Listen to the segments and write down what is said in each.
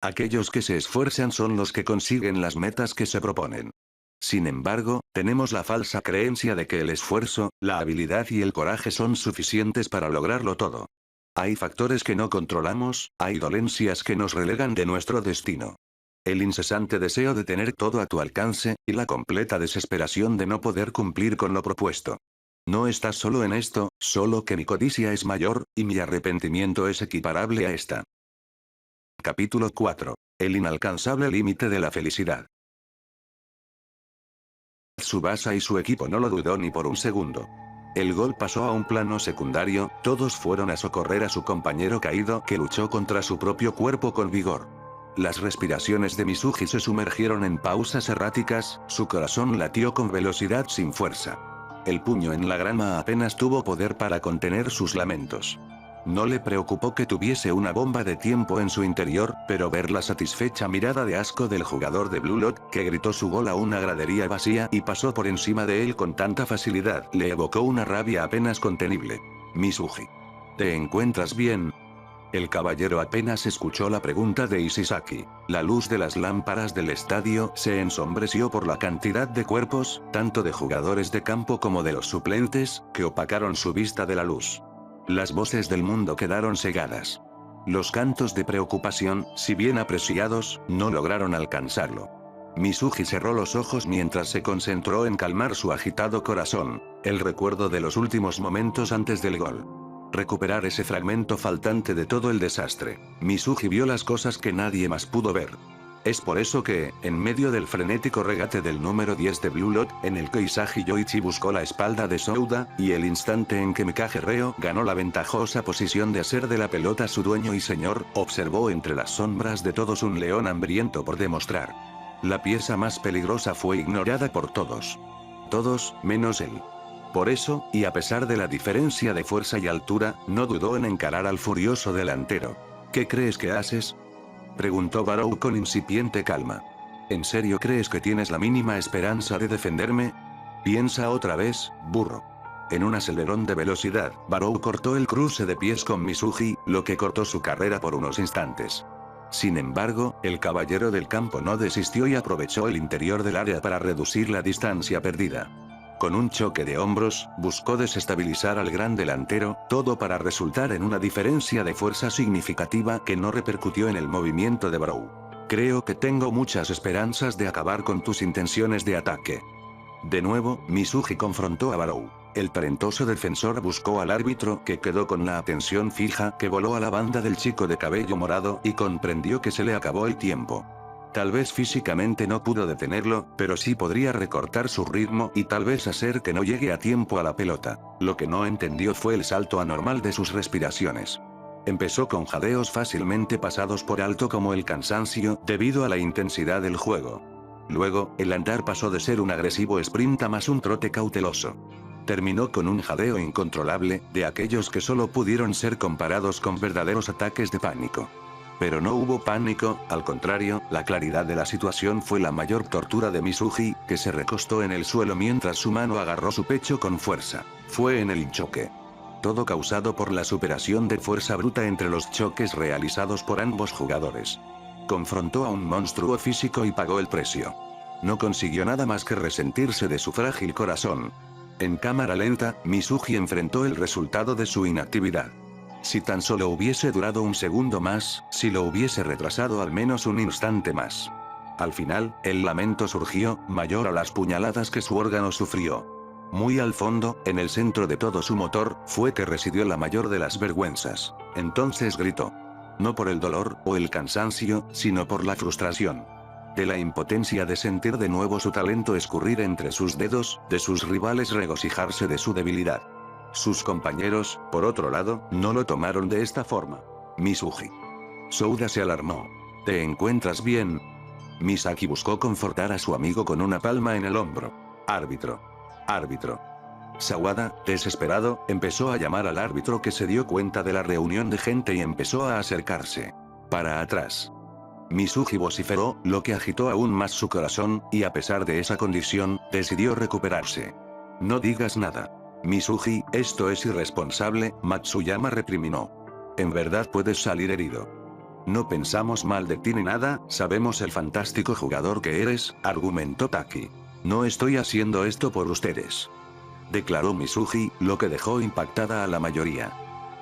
Aquellos que se esfuerzan son los que consiguen las metas que se proponen. Sin embargo, tenemos la falsa creencia de que el esfuerzo, la habilidad y el coraje son suficientes para lograrlo todo. Hay factores que no controlamos, hay dolencias que nos relegan de nuestro destino. El incesante deseo de tener todo a tu alcance, y la completa desesperación de no poder cumplir con lo propuesto. No estás solo en esto, solo que mi codicia es mayor, y mi arrepentimiento es equiparable a esta. Capítulo 4. El inalcanzable límite de la felicidad. Tsubasa y su equipo no lo dudó ni por un segundo. El gol pasó a un plano secundario, todos fueron a socorrer a su compañero caído que luchó contra su propio cuerpo con vigor. Las respiraciones de Mizuhi se sumergieron en pausas erráticas, su corazón latió con velocidad sin fuerza. El puño en la grama apenas tuvo poder para contener sus lamentos. No le preocupó que tuviese una bomba de tiempo en su interior, pero ver la satisfecha mirada de asco del jugador de Blue Lock, que gritó su gol a una gradería vacía y pasó por encima de él con tanta facilidad, le evocó una rabia apenas contenible. Mizuhi. ¿Te encuentras bien? El caballero apenas escuchó la pregunta de Ishisaki. La luz de las lámparas del estadio se ensombreció por la cantidad de cuerpos, tanto de jugadores de campo como de los suplentes, que opacaron su vista de la luz. Las voces del mundo quedaron cegadas. Los cantos de preocupación, si bien apreciados, no lograron alcanzarlo. Mizuhi cerró los ojos mientras se concentró en calmar su agitado corazón, el recuerdo de los últimos momentos antes del gol. Recuperar ese fragmento faltante de todo el desastre. Mizuhi vio las cosas que nadie más pudo ver. Es por eso que, en medio del frenético regate del número 10 de Blue Lock, en el que Isagi Yoichi buscó la espalda de Souda, y el instante en que Mikage Reo ganó la ventajosa posición de hacer de la pelota su dueño y señor, observó entre las sombras de todos un león hambriento por demostrar. La pieza más peligrosa fue ignorada por todos. Todos, menos él. Por eso, y a pesar de la diferencia de fuerza y altura, no dudó en encarar al furioso delantero. ¿Qué crees que haces?, preguntó Barou con incipiente calma. ¿En serio crees que tienes la mínima esperanza de defenderme? Piensa otra vez, burro. En un acelerón de velocidad, Barou cortó el cruce de pies con Mizuhi, lo que cortó su carrera por unos instantes. Sin embargo, el caballero del campo no desistió y aprovechó el interior del área para reducir la distancia perdida. Con un choque de hombros, buscó desestabilizar al gran delantero, todo para resultar en una diferencia de fuerza significativa que no repercutió en el movimiento de Barou. Creo que tengo muchas esperanzas de acabar con tus intenciones de ataque. De nuevo, Mizuhi confrontó a Barou. El talentoso defensor buscó al árbitro, que quedó con la atención fija, que voló a la banda del chico de cabello morado y comprendió que se le acabó el tiempo. Tal vez físicamente no pudo detenerlo, pero sí podría recortar su ritmo y tal vez hacer que no llegue a tiempo a la pelota. Lo que no entendió fue el salto anormal de sus respiraciones. Empezó con jadeos fácilmente pasados por alto como el cansancio, debido a la intensidad del juego. Luego, el andar pasó de ser un agresivo sprint a más un trote cauteloso. Terminó con un jadeo incontrolable, de aquellos que solo pudieron ser comparados con verdaderos ataques de pánico. Pero no hubo pánico, al contrario, la claridad de la situación fue la mayor tortura de Mizuhi, que se recostó en el suelo mientras su mano agarró su pecho con fuerza. Fue en el choque. Todo causado por la superación de fuerza bruta entre los choques realizados por ambos jugadores. Confrontó a un monstruo físico y pagó el precio. No consiguió nada más que resentirse de su frágil corazón. En cámara lenta, Mizuhi enfrentó el resultado de su inactividad. Si tan solo hubiese durado un segundo más, si lo hubiese retrasado al menos un instante más. Al final, el lamento surgió, mayor a las puñaladas que su órgano sufrió. Muy al fondo, en el centro de todo su motor, fue que residió la mayor de las vergüenzas. Entonces gritó. No por el dolor, o el cansancio, sino por la frustración. De la impotencia de sentir de nuevo su talento escurrir entre sus dedos, de sus rivales regocijarse de su debilidad. Sus compañeros, por otro lado, no lo tomaron de esta forma. Mizuhi. Souda se alarmó. ¿Te encuentras bien? Misaki buscó confortar a su amigo con una palma en el hombro. Árbitro. Árbitro. Sawada, desesperado, empezó a llamar al árbitro, que se dio cuenta de la reunión de gente y empezó a acercarse. Para atrás. Mizuhi vociferó, lo que agitó aún más su corazón, y a pesar de esa condición, decidió recuperarse. No digas nada. Mizuhi, esto es irresponsable, Matsuyama recriminó. En verdad puedes salir herido. No pensamos mal de ti ni nada, sabemos el fantástico jugador que eres, argumentó Taki. No estoy haciendo esto por ustedes, declaró Mizuhi, lo que dejó impactada a la mayoría.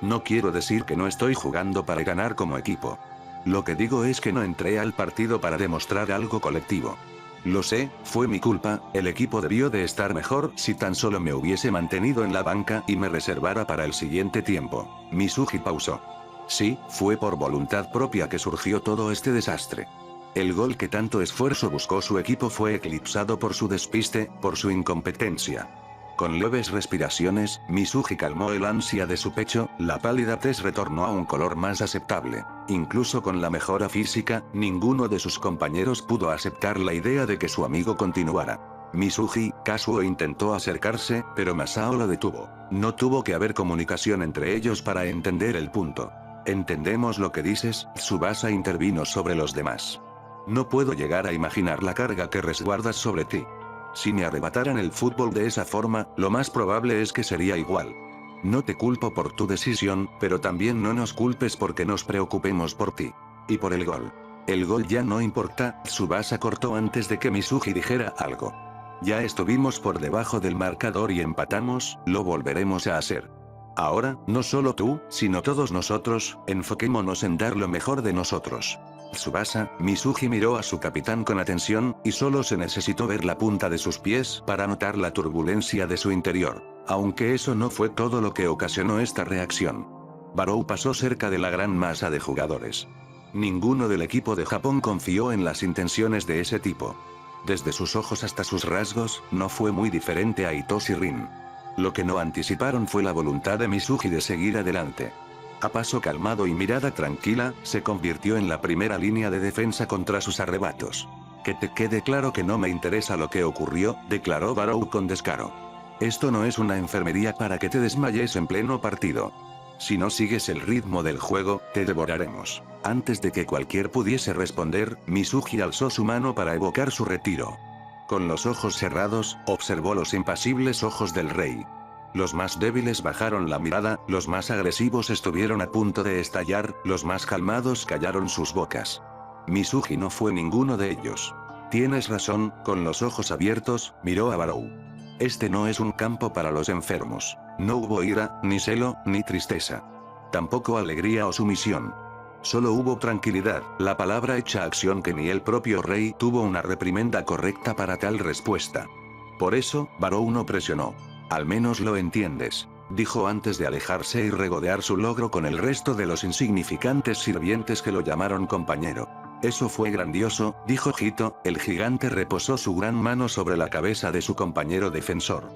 No quiero decir que no estoy jugando para ganar como equipo. Lo que digo es que no entré al partido para demostrar algo colectivo. Lo sé, fue mi culpa, el equipo debió de estar mejor si tan solo me hubiese mantenido en la banca y me reservara para el siguiente tiempo. Mizuhi pausó. Sí, fue por voluntad propia que surgió todo este desastre. El gol que tanto esfuerzo buscó su equipo fue eclipsado por su despiste, por su incompetencia. Con leves respiraciones, Mizuhi calmó el ansia de su pecho, la pálida tez retornó a un color más aceptable. Incluso con la mejora física, ninguno de sus compañeros pudo aceptar la idea de que su amigo continuara. Mizuhi, Kazuo intentó acercarse, pero Masao lo detuvo. No tuvo que haber comunicación entre ellos para entender el punto. Entendemos lo que dices, Tsubasa intervino sobre los demás. No puedo llegar a imaginar la carga que resguardas sobre ti. Si me arrebataran el fútbol de esa forma, lo más probable es que sería igual. No te culpo por tu decisión, pero también no nos culpes porque nos preocupemos por ti. Y por el gol. El gol ya no importa, Tsubasa cortó antes de que Mizuhi dijera algo. Ya estuvimos por debajo del marcador y empatamos, lo volveremos a hacer. Ahora, no solo tú, sino todos nosotros, enfoquémonos en dar lo mejor de nosotros. Tsubasa, Mizuhi miró a su capitán con atención, y solo se necesitó ver la punta de sus pies para notar la turbulencia de su interior. Aunque eso no fue todo lo que ocasionó esta reacción. Barou pasó cerca de la gran masa de jugadores. Ninguno del equipo de Japón confió en las intenciones de ese tipo. Desde sus ojos hasta sus rasgos, no fue muy diferente a Hitoshi Rin. Lo que no anticiparon fue la voluntad de Mizuhi de seguir adelante. A paso calmado y mirada tranquila, se convirtió en la primera línea de defensa contra sus arrebatos. Que te quede claro que no me interesa lo que ocurrió, declaró Barou con descaro. Esto no es una enfermería para que te desmayes en pleno partido. Si no sigues el ritmo del juego, te devoraremos. Antes de que cualquiera pudiese responder, Mizuhi alzó su mano para evocar su retiro. Con los ojos cerrados, observó los impasibles ojos del rey. Los más débiles bajaron la mirada, los más agresivos estuvieron a punto de estallar, los más calmados callaron sus bocas. Mizuhi no fue ninguno de ellos. Tienes razón, con los ojos abiertos, miró a Barou. Este no es un campo para los enfermos. No hubo ira, ni celo, ni tristeza. Tampoco alegría o sumisión. Solo hubo tranquilidad, la palabra hecha acción que ni el propio rey tuvo una reprimenda correcta para tal respuesta. Por eso, Barou no presionó. Al menos lo entiendes, dijo antes de alejarse y regodear su logro con el resto de los insignificantes sirvientes que lo llamaron compañero. Eso fue grandioso, dijo Hito, el gigante reposó su gran mano sobre la cabeza de su compañero defensor.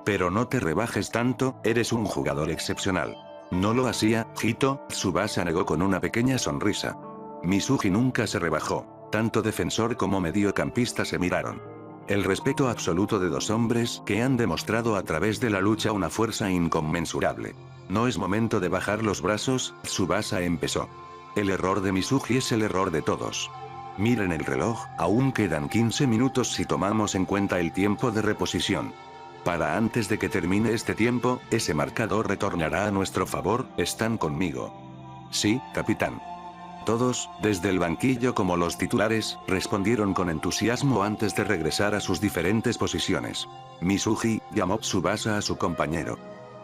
Pero no te rebajes tanto, eres un jugador excepcional. No lo hacía, Hito, Tsubasa negó con una pequeña sonrisa. Mizuhi nunca se rebajó, tanto defensor como mediocampista se miraron. El respeto absoluto de dos hombres que han demostrado a través de la lucha una fuerza inconmensurable. No es momento de bajar los brazos, Tsubasa empezó. El error de Mizuhi es el error de todos. Miren el reloj, aún quedan 15 minutos si tomamos en cuenta el tiempo de reposición. Para antes de que termine este tiempo, ese marcador retornará a nuestro favor, ¿están conmigo? Sí, capitán. Todos, desde el banquillo como los titulares, respondieron con entusiasmo antes de regresar a sus diferentes posiciones. Mizuhi, llamó Tsubasa a su compañero.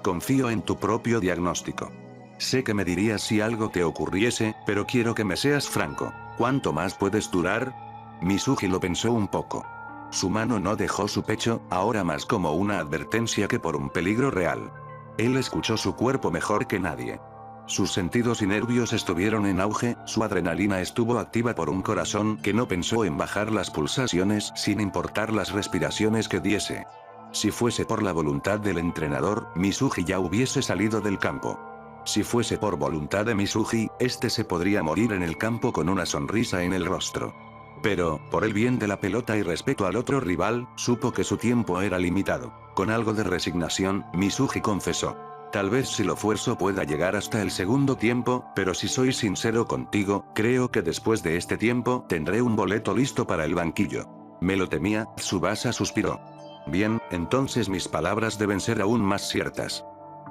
Confío en tu propio diagnóstico. Sé que me dirías si algo te ocurriese, pero quiero que me seas franco. ¿Cuánto más puedes durar? Mizuhi lo pensó un poco. Su mano no dejó su pecho, ahora más como una advertencia que por un peligro real. Él escuchó su cuerpo mejor que nadie. Sus sentidos y nervios estuvieron en auge, su adrenalina estuvo activa por un corazón que no pensó en bajar las pulsaciones sin importar las respiraciones que diese. Si fuese por la voluntad del entrenador, Mizuhi ya hubiese salido del campo. Si fuese por voluntad de Mizuhi, este se podría morir en el campo con una sonrisa en el rostro. Pero, por el bien de la pelota y respeto al otro rival, supo que su tiempo era limitado. Con algo de resignación, Mizuhi confesó. Tal vez si lo fuerzo pueda llegar hasta el segundo tiempo, pero si soy sincero contigo, creo que después de este tiempo, tendré un boleto listo para el banquillo. Me lo temía, Tsubasa suspiró. Bien, entonces mis palabras deben ser aún más ciertas.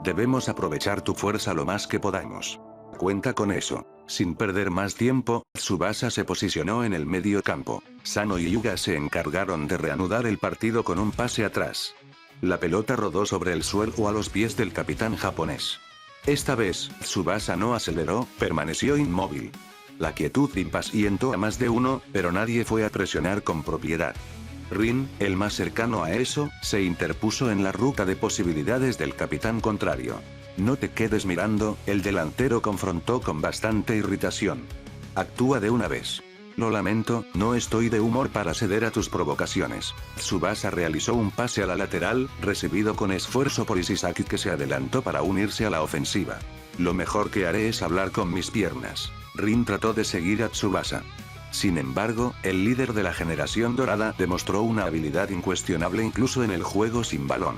Debemos aprovechar tu fuerza lo más que podamos. Cuenta con eso. Sin perder más tiempo, Tsubasa se posicionó en el medio campo. Sano y Hyuga se encargaron de reanudar el partido con un pase atrás. La pelota rodó sobre el suelo a los pies del capitán japonés. Esta vez, Tsubasa no aceleró, permaneció inmóvil. La quietud impacientó a más de uno, pero nadie fue a presionar con propiedad. Rin, el más cercano a eso, se interpuso en la ruta de posibilidades del capitán contrario. No te quedes mirando, el delantero confrontó con bastante irritación. Actúa de una vez. Lo lamento, no estoy de humor para ceder a tus provocaciones. Tsubasa realizó un pase a la lateral, recibido con esfuerzo por Ishisaki, que se adelantó para unirse a la ofensiva. Lo mejor que haré es hablar con mis piernas. Rin trató de seguir a Tsubasa. Sin embargo, el líder de la generación dorada demostró una habilidad incuestionable incluso en el juego sin balón.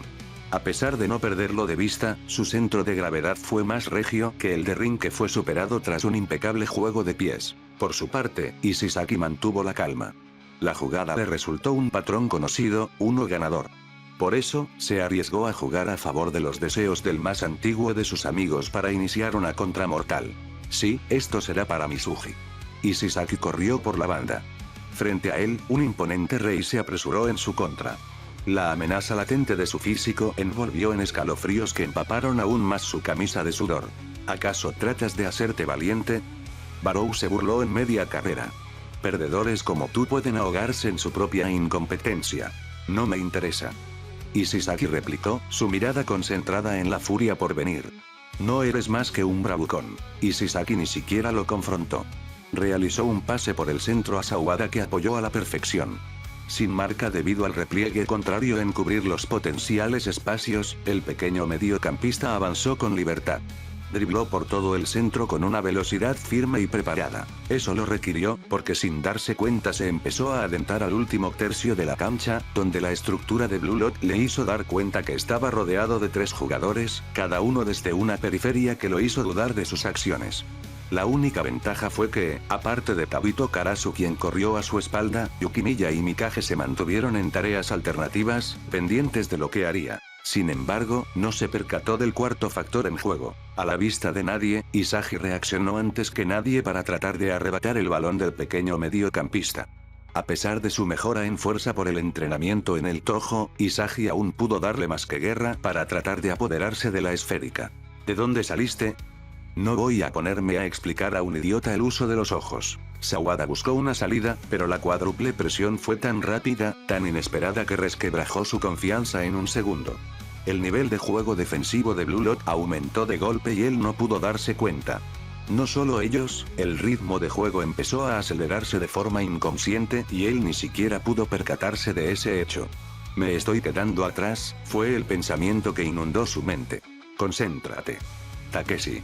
A pesar de no perderlo de vista, su centro de gravedad fue más regio que el de Rin, que fue superado tras un impecable juego de pies. Por su parte, Ishisaki mantuvo la calma. La jugada le resultó un patrón conocido, uno ganador. Por eso, se arriesgó a jugar a favor de los deseos del más antiguo de sus amigos para iniciar una contra mortal. Sí, esto será para Mizuhi. Ishisaki corrió por la banda. Frente a él, un imponente rey se apresuró en su contra. La amenaza latente de su físico envolvió en escalofríos que empaparon aún más su camisa de sudor. ¿Acaso tratas de hacerte valiente? Barou se burló en media carrera. Perdedores como tú pueden ahogarse en su propia incompetencia. No me interesa. Ishisaki replicó, su mirada concentrada en la furia por venir. No eres más que un bravucón. Ishisaki ni siquiera lo confrontó. Realizó un pase por el centro a Sawada, que apoyó a la perfección. Sin marca debido al repliegue contrario en cubrir los potenciales espacios, el pequeño mediocampista avanzó con libertad. Dribló por todo el centro con una velocidad firme y preparada. Eso lo requirió, porque sin darse cuenta se empezó a adentrar al último tercio de la cancha, donde la estructura de Blue Lock le hizo dar cuenta que estaba rodeado de 3 jugadores, cada uno desde una periferia, que lo hizo dudar de sus acciones. La única ventaja fue que, aparte de Tabito Karasu, quien corrió a su espalda, Yukimiya y Mikage se mantuvieron en tareas alternativas, pendientes de lo que haría. Sin embargo, no se percató del cuarto factor en juego. A la vista de nadie, Isagi reaccionó antes que nadie para tratar de arrebatar el balón del pequeño mediocampista. A pesar de su mejora en fuerza por el entrenamiento en el Toho, Isagi aún pudo darle más que guerra para tratar de apoderarse de la esférica. ¿De dónde saliste? No voy a ponerme a explicar a un idiota el uso de los ojos. Sawada buscó una salida, pero la cuádruple presión fue tan rápida, tan inesperada, que resquebrajó su confianza en un segundo. El nivel de juego defensivo de Blue Lock aumentó de golpe y él no pudo darse cuenta. No solo ellos, el ritmo de juego empezó a acelerarse de forma inconsciente y él ni siquiera pudo percatarse de ese hecho. Me estoy quedando atrás, fue el pensamiento que inundó su mente. Concéntrate. Takeshi.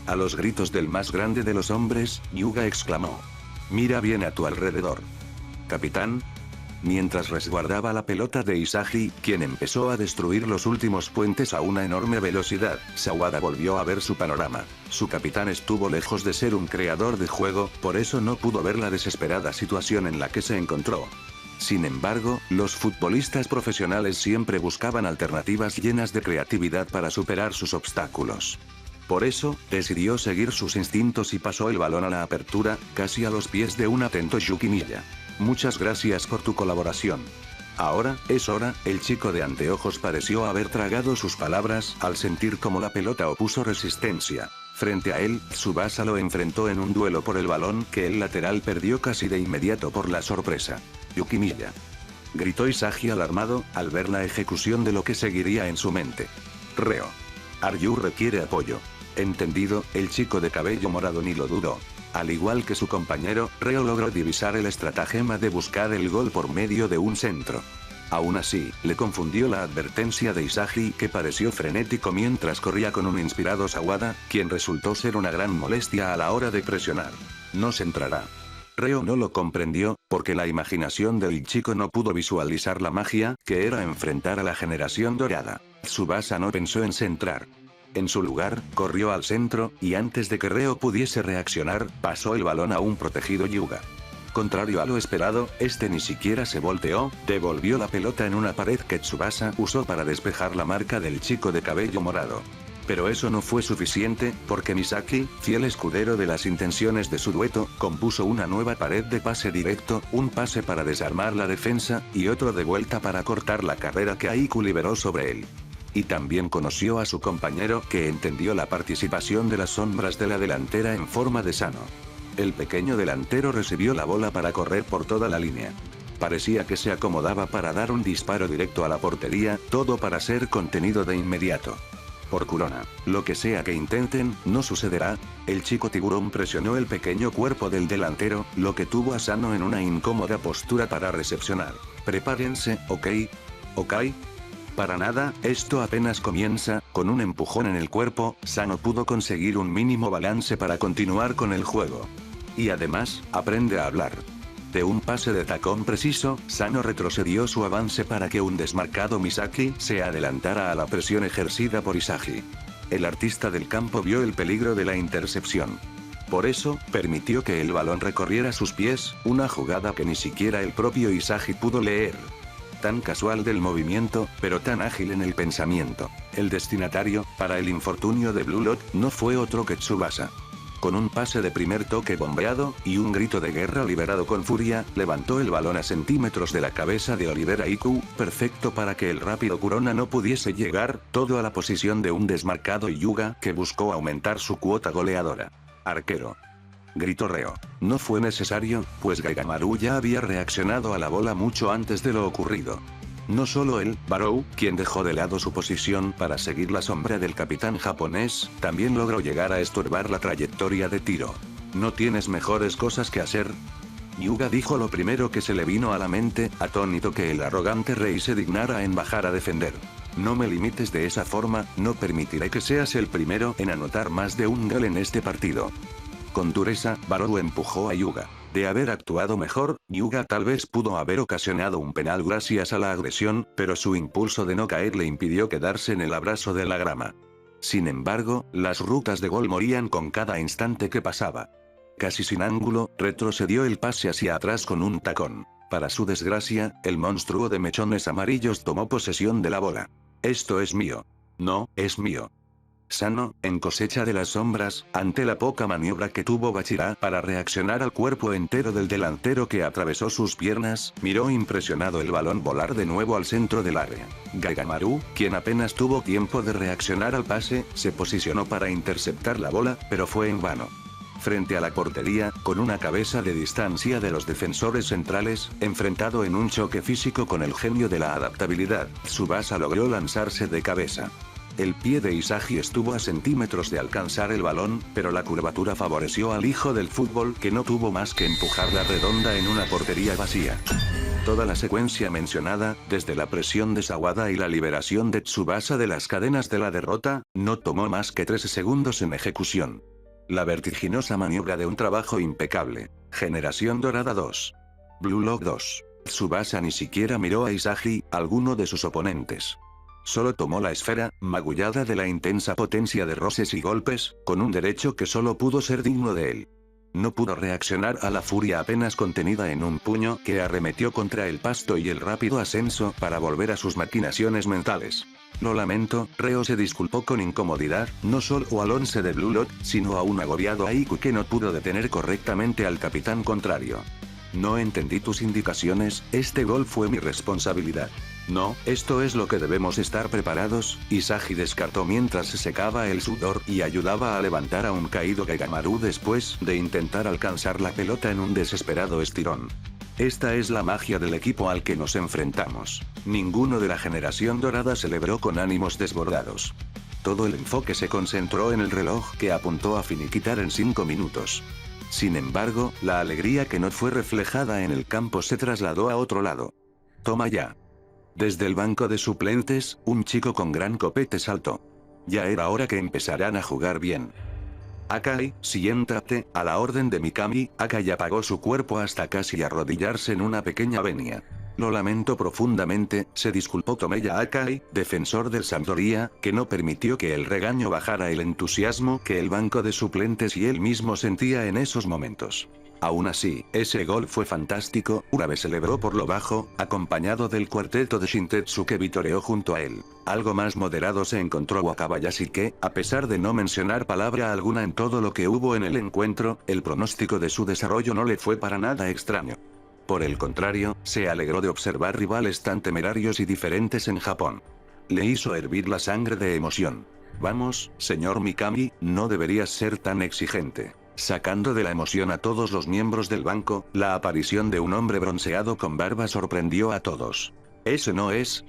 A los gritos del más grande de los hombres, Hyuga exclamó. Mira bien a tu alrededor. Capitán. Mientras resguardaba la pelota de Isagi, quien empezó a destruir los últimos puentes a una enorme velocidad, Sawada volvió a ver su panorama. Su capitán estuvo lejos de ser un creador de juego, por eso no pudo ver la desesperada situación en la que se encontró. Sin embargo, los futbolistas profesionales siempre buscaban alternativas llenas de creatividad para superar sus obstáculos. Por eso, decidió seguir sus instintos y pasó el balón a la apertura, casi a los pies de un atento Yukimiya. Muchas gracias por tu colaboración. Ahora, es hora. El chico de anteojos pareció haber tragado sus palabras al sentir cómo la pelota opuso resistencia. Frente a él, Tsubasa lo enfrentó en un duelo por el balón que el lateral perdió casi de inmediato por la sorpresa. Yukimiya. Gritó Isagi alarmado, al ver la ejecución de lo que seguiría en su mente. Reo. Aryu requiere apoyo. Entendido, el chico de cabello morado ni lo dudó. Al igual que su compañero, Reo logró divisar el estratagema de buscar el gol por medio de un centro. Aún así, le confundió la advertencia de Isagi, que pareció frenético mientras corría con un inspirado Sawada, quien resultó ser una gran molestia a la hora de presionar. No centrará. Reo no lo comprendió, porque la imaginación del chico no pudo visualizar la magia, que era enfrentar a la generación dorada. Tsubasa no pensó en centrar. En su lugar, corrió al centro, y antes de que Reo pudiese reaccionar, pasó el balón a un protegido Hyuga. Contrario a lo esperado, este ni siquiera se volteó, devolvió la pelota en una pared que Tsubasa usó para despejar la marca del chico de cabello morado. Pero eso no fue suficiente, porque Misaki, fiel escudero de las intenciones de su dueto, compuso una nueva pared de pase directo, un pase para desarmar la defensa, y otro de vuelta para cortar la carrera que Aiku liberó sobre él. Y también conoció a su compañero, que entendió la participación de las sombras de la delantera en forma de Sano. El pequeño delantero recibió la bola para correr por toda la línea. Parecía que se acomodaba para dar un disparo directo a la portería, todo para ser contenido de inmediato. Por Kurona, lo que sea que intenten, no sucederá. El chico tiburón presionó el pequeño cuerpo del delantero, lo que tuvo a Sano en una incómoda postura para recepcionar. Prepárense, ¿ok? ¿Ok? Para nada, esto apenas comienza. Con un empujón en el cuerpo, Sano pudo conseguir un mínimo balance para continuar con el juego. Y además, aprende a hablar. De un pase de tacón preciso, Sano retrocedió su avance para que un desmarcado Misaki se adelantara a la presión ejercida por Isagi. El artista del campo vio el peligro de la intercepción. Por eso, permitió que el balón recorriera sus pies, una jugada que ni siquiera el propio Isagi pudo leer. Tan casual del movimiento, pero tan ágil en el pensamiento. El destinatario, para el infortunio de Blue Lock, no fue otro que Tsubasa. Con un pase de primer toque bombeado, y un grito de guerra liberado con furia, levantó el balón a centímetros de la cabeza de Oliver Aiku, perfecto para que el rápido Kurona no pudiese llegar, todo a la posición de un desmarcado Hyuga, que buscó aumentar su cuota goleadora. Arquero. Gritó Reo. No fue necesario, pues Gagamaru ya había reaccionado a la bola mucho antes de lo ocurrido. No solo él, Barou, quien dejó de lado su posición para seguir la sombra del capitán japonés, también logró llegar a estorbar la trayectoria de tiro. ¿No tienes mejores cosas que hacer? Hyuga dijo lo primero que se le vino a la mente, atónito que el arrogante rey se dignara en bajar a defender. No me limites de esa forma, no permitiré que seas el primero en anotar más de un gol en este partido. Con dureza, Barou empujó a Hyuga. De haber actuado mejor, Hyuga tal vez pudo haber ocasionado un penal gracias a la agresión, pero su impulso de no caer le impidió quedarse en el abrazo de la grama. Sin embargo, las rutas de gol morían con cada instante que pasaba. Casi sin ángulo, retrocedió el pase hacia atrás con un tacón. Para su desgracia, el monstruo de mechones amarillos tomó posesión de la bola. Esto es mío. No, es mío. Sano, en cosecha de las sombras, ante la poca maniobra que tuvo Bachira para reaccionar al cuerpo entero del delantero que atravesó sus piernas, miró impresionado el balón volar de nuevo al centro del área. Gagamaru, quien apenas tuvo tiempo de reaccionar al pase, se posicionó para interceptar la bola, pero fue en vano. Frente a la portería, con una cabeza de distancia de los defensores centrales, enfrentado en un choque físico con el genio de la adaptabilidad, Tsubasa logró lanzarse de cabeza. El pie de Isagi estuvo a centímetros de alcanzar el balón, pero la curvatura favoreció al hijo del fútbol, que no tuvo más que empujar la redonda en una portería vacía. Toda la secuencia mencionada, desde la presión de Sawada y la liberación de Tsubasa de las cadenas de la derrota, no tomó más que 13 segundos en ejecución. La vertiginosa maniobra de un trabajo impecable. Generación Dorada 2. Blue Lock 2. Tsubasa ni siquiera miró a Isagi, alguno de sus oponentes. Solo tomó la esfera, magullada de la intensa potencia de roces y golpes, con un derecho que solo pudo ser digno de él. No pudo reaccionar a la furia apenas contenida en un puño que arremetió contra el pasto y el rápido ascenso para volver a sus maquinaciones mentales. Lo lamento, Reo se disculpó con incomodidad, no solo al 11 de Blue Lock, sino a un agobiado Aiku que no pudo detener correctamente al capitán contrario. No entendí tus indicaciones, este gol fue mi responsabilidad. No, esto es lo que debemos estar preparados, Isagi descartó mientras se secaba el sudor y ayudaba a levantar a un caído Gagamaru después de intentar alcanzar la pelota en un desesperado estirón. Esta es la magia del equipo al que nos enfrentamos. Ninguno de la generación dorada celebró con ánimos desbordados. Todo el enfoque se concentró en el reloj que apuntó a finiquitar en 5 minutos. Sin embargo, la alegría que no fue reflejada en el campo se trasladó a otro lado. Toma ya. Desde el banco de suplentes, un chico con gran copete saltó. Ya era hora que empezaran a jugar bien. Akai, siéntate, a la orden de Mikami. Akai apagó su cuerpo hasta casi arrodillarse en una pequeña venia. Lo lamento profundamente, se disculpó Tomeya Akai, defensor del Sampdoria, que no permitió que el regaño bajara el entusiasmo que el banco de suplentes y él mismo sentía en esos momentos. Aún así, ese gol fue fantástico, Urabe celebró por lo bajo, acompañado del cuarteto de Shintetsu que vitoreó junto a él. Algo más moderado se encontró Wakabayashi que, a pesar de no mencionar palabra alguna en todo lo que hubo en el encuentro, el pronóstico de su desarrollo no le fue para nada extraño. Por el contrario, se alegró de observar rivales tan temerarios y diferentes en Japón. Le hizo hervir la sangre de emoción. Vamos, señor Mikami, no deberías ser tan exigente. Sacando de la emoción a todos los miembros del banco, la aparición de un hombre bronceado con barba sorprendió a todos. ¿Ese no es?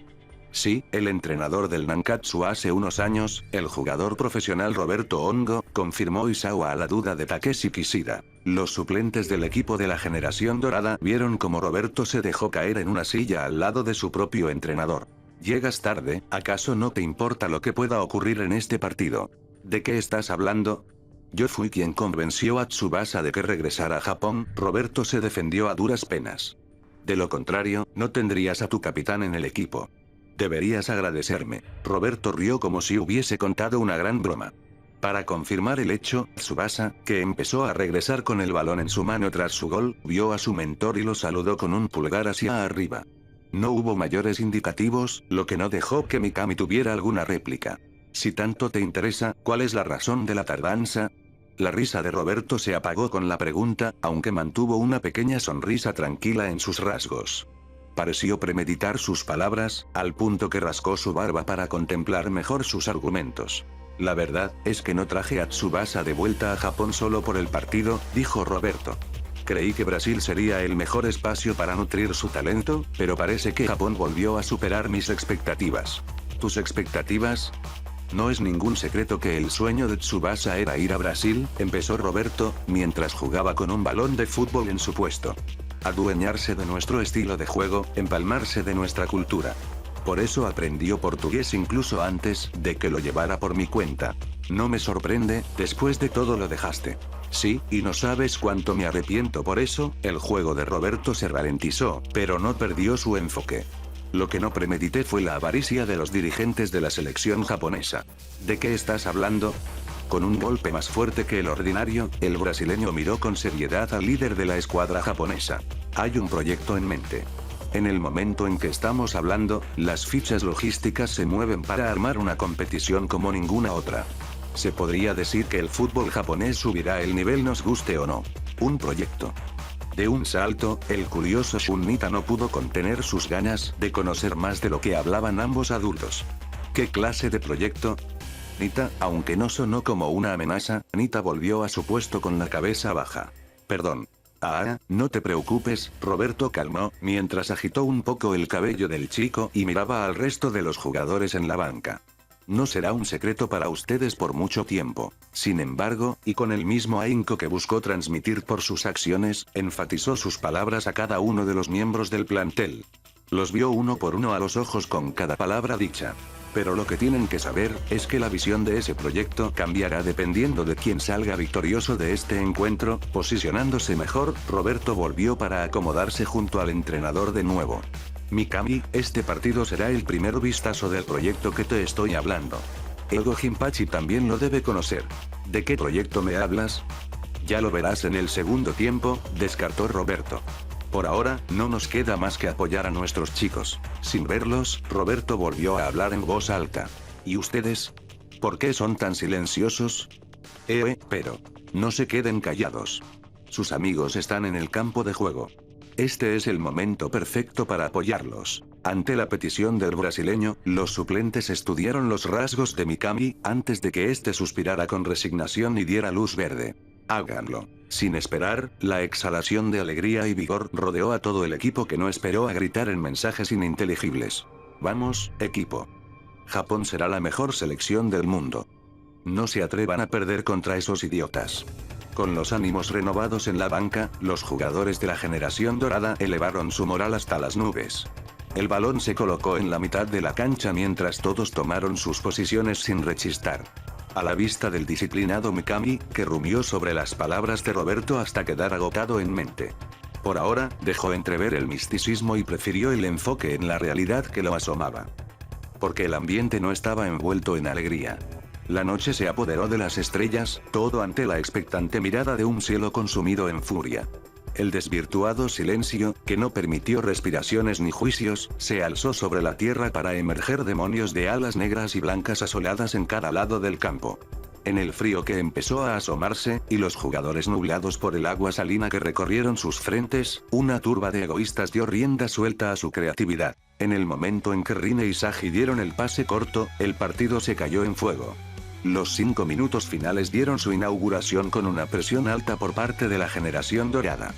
Sí, el entrenador del Nankatsu hace unos años, el jugador profesional Roberto Hongo, confirmó Isao a la duda de Takeshi Kishida. Los suplentes del equipo de la generación dorada vieron como Roberto se dejó caer en una silla al lado de su propio entrenador. Llegas tarde, ¿acaso no te importa lo que pueda ocurrir en este partido? ¿De qué estás hablando? Yo fui quien convenció a Tsubasa de que regresara a Japón, Roberto se defendió a duras penas. De lo contrario, no tendrías a tu capitán en el equipo. Deberías agradecerme. Roberto rió como si hubiese contado una gran broma. Para confirmar el hecho, Tsubasa, que empezó a regresar con el balón en su mano tras su gol, vio a su mentor y lo saludó con un pulgar hacia arriba. No hubo mayores indicativos, lo que no dejó que Mikami tuviera alguna réplica. Si tanto te interesa, ¿cuál es la razón de la tardanza? La risa de Roberto se apagó con la pregunta, aunque mantuvo una pequeña sonrisa tranquila en sus rasgos. Pareció premeditar sus palabras, al punto que rascó su barba para contemplar mejor sus argumentos. La verdad, es que no traje a Tsubasa de vuelta a Japón solo por el partido, dijo Roberto. Creí que Brasil sería el mejor espacio para nutrir su talento, pero parece que Japón volvió a superar mis expectativas. ¿Tus expectativas? No es ningún secreto que el sueño de Tsubasa era ir a Brasil, empezó Roberto, mientras jugaba con un balón de fútbol en su puesto. Adueñarse de nuestro estilo de juego, empalmarse de nuestra cultura. Por eso aprendió portugués incluso antes de que lo llevara por mi cuenta. No me sorprende, después de todo lo dejaste. Sí, y no sabes cuánto me arrepiento por eso. El juego de Roberto se ralentizó, pero no perdió su enfoque. Lo que no premedité fue la avaricia de los dirigentes de la selección japonesa. ¿De qué estás hablando? Con un golpe más fuerte que el ordinario, el brasileño miró con seriedad al líder de la escuadra japonesa. Hay un proyecto en mente. En el momento en que estamos hablando, las fichas logísticas se mueven para armar una competición como ninguna otra. Se podría decir que el fútbol japonés subirá el nivel nos guste o no. Un proyecto. De un salto, el curioso Shun Nita no pudo contener sus ganas de conocer más de lo que hablaban ambos adultos. ¿Qué clase de proyecto? Nita, aunque no sonó como una amenaza, Nita volvió a su puesto con la cabeza baja. Perdón. No te preocupes, Roberto calmó, mientras agitó un poco el cabello del chico y miraba al resto de los jugadores en la banca. No será un secreto para ustedes por mucho tiempo. Sin embargo, y con el mismo ahínco que buscó transmitir por sus acciones, enfatizó sus palabras a cada uno de los miembros del plantel. Los vio uno por uno a los ojos con cada palabra dicha. Pero lo que tienen que saber, es que la visión de ese proyecto cambiará dependiendo de quién salga victorioso de este encuentro. Posicionándose mejor, Roberto volvió para acomodarse junto al entrenador de nuevo. Mikami, este partido será el primer vistazo del proyecto que te estoy hablando. Ego Jinpachi también lo debe conocer. ¿De qué proyecto me hablas? Ya lo verás en el segundo tiempo, descartó Roberto. Por ahora, no nos queda más que apoyar a nuestros chicos. Sin verlos, Roberto volvió a hablar en voz alta. ¿Y ustedes? ¿Por qué son tan silenciosos? Pero. No se queden callados. Sus amigos están en el campo de juego. Este es el momento perfecto para apoyarlos. Ante la petición del brasileño, los suplentes estudiaron los rasgos de Mikami, antes de que éste suspirara con resignación y diera luz verde. Háganlo. Sin esperar, la exhalación de alegría y vigor rodeó a todo el equipo que no esperó a gritar en mensajes ininteligibles. Vamos, equipo. Japón será la mejor selección del mundo. No se atrevan a perder contra esos idiotas. Con los ánimos renovados en la banca, los jugadores de la generación dorada elevaron su moral hasta las nubes. El balón se colocó en la mitad de la cancha mientras todos tomaron sus posiciones sin rechistar. A la vista del disciplinado Mikami, que rumió sobre las palabras de Roberto hasta quedar agotado en mente. Por ahora, dejó entrever el misticismo y prefirió el enfoque en la realidad que lo asomaba. Porque el ambiente no estaba envuelto en alegría. La noche se apoderó de las estrellas, todo ante la expectante mirada de un cielo consumido en furia. El desvirtuado silencio, que no permitió respiraciones ni juicios, se alzó sobre la tierra para emerger demonios de alas negras y blancas asoladas en cada lado del campo. En el frío que empezó a asomarse, y los jugadores nublados por el agua salina que recorrieron sus frentes, una turba de egoístas dio rienda suelta a su creatividad. En el momento en que Rin y Sagi dieron el pase corto, el partido se cayó en fuego. Los 5 minutos finales dieron su inauguración con una presión alta por parte de la generación dorada.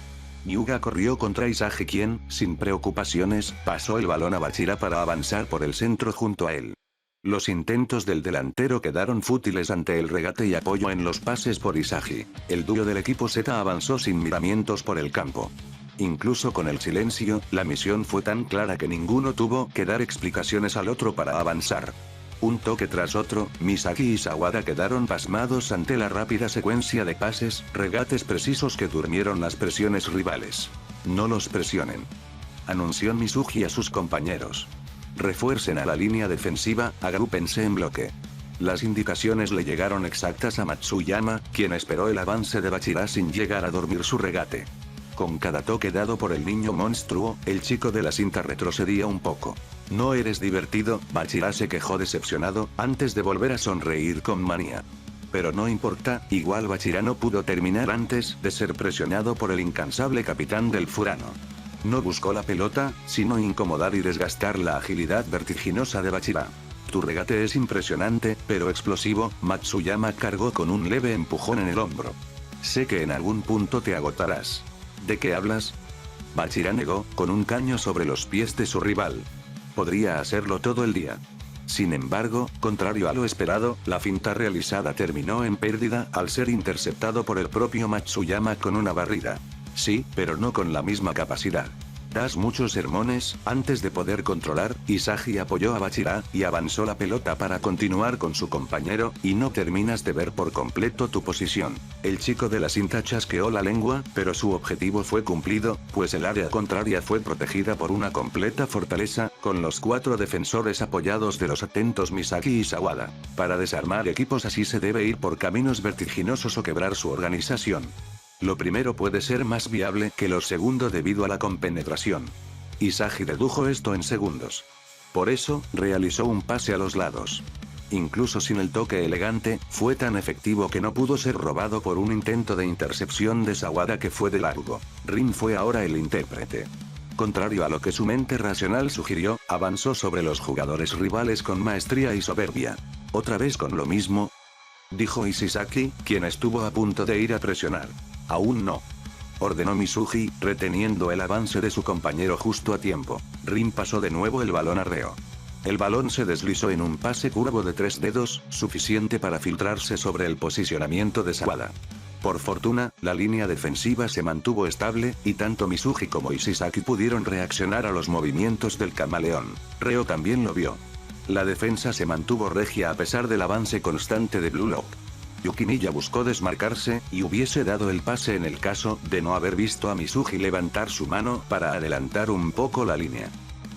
Hyuga corrió contra Isagi quien, sin preocupaciones, pasó el balón a Bachira para avanzar por el centro junto a él. Los intentos del delantero quedaron fútiles ante el regate y apoyo en los pases por Isagi. El dúo del equipo Z avanzó sin miramientos por el campo. Incluso con el silencio, la misión fue tan clara que ninguno tuvo que dar explicaciones al otro para avanzar. Un toque tras otro, Misaki y Sawada quedaron pasmados ante la rápida secuencia de pases, regates precisos que durmieron las presiones rivales. No los presionen, anunció Mizuki a sus compañeros. Refuercen a la línea defensiva, agrúpense en bloque. Las indicaciones le llegaron exactas a Matsuyama, quien esperó el avance de Bachira sin llegar a dormir su regate. Con cada toque dado por el niño monstruo, el chico de la cinta retrocedía un poco. ¿No eres divertido? Bachira se quejó decepcionado, antes de volver a sonreír con manía. Pero no importa, igual Bachira no pudo terminar antes de ser presionado por el incansable capitán del Furano. No buscó la pelota, sino incomodar y desgastar la agilidad vertiginosa de Bachira. Tu regate es impresionante, pero explosivo, Matsuyama cargó con un leve empujón en el hombro. Sé que en algún punto te agotarás. ¿De qué hablas? Bachira negó, con un caño sobre los pies de su rival. Podría hacerlo todo el día. Sin embargo, contrario a lo esperado, la finta realizada terminó en pérdida al ser interceptado por el propio Matsuyama con una barrida. Sí, pero no con la misma capacidad. Das muchos sermones, antes de poder controlar, Isagi apoyó a Bachira, y avanzó la pelota para continuar con su compañero, y no terminas de ver por completo tu posición. El chico de la cinta chasqueó la lengua, pero su objetivo fue cumplido, pues el área contraria fue protegida por una completa fortaleza, con los 4 defensores apoyados de los atentos Misaki y Sawada. Para desarmar equipos así se debe ir por caminos vertiginosos o quebrar su organización. Lo primero puede ser más viable que lo segundo debido a la compenetración. Isagi dedujo esto en segundos. Por eso, realizó un pase a los lados. Incluso sin el toque elegante, fue tan efectivo que no pudo ser robado por un intento de intercepción de Sawada que fue de largo. Rin fue ahora el intérprete. Contrario a lo que su mente racional sugirió, avanzó sobre los jugadores rivales con maestría y soberbia. ¿Otra vez con lo mismo?, dijo Ishisaki, quien estuvo a punto de ir a presionar. Aún no, ordenó Mizuki, reteniendo el avance de su compañero justo a tiempo. Rin pasó de nuevo el balón a Reo. El balón se deslizó en un pase curvo de 3 dedos, suficiente para filtrarse sobre el posicionamiento de Sawada. Por fortuna, la línea defensiva se mantuvo estable, y tanto Mizuki como Ishisaki pudieron reaccionar a los movimientos del camaleón. Reo también lo vio. La defensa se mantuvo regia a pesar del avance constante de Blue Lock. Yukimiya buscó desmarcarse, y hubiese dado el pase en el caso de no haber visto a Mizuki levantar su mano para adelantar un poco la línea.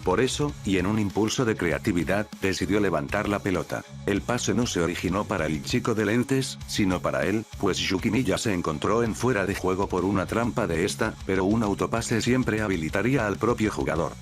Por eso, y en un impulso de creatividad, decidió levantar la pelota. El pase no se originó para el chico de lentes, sino para él, pues Yukimiya se encontró en fuera de juego por una trampa de esta, pero un autopase siempre habilitaría al propio jugador.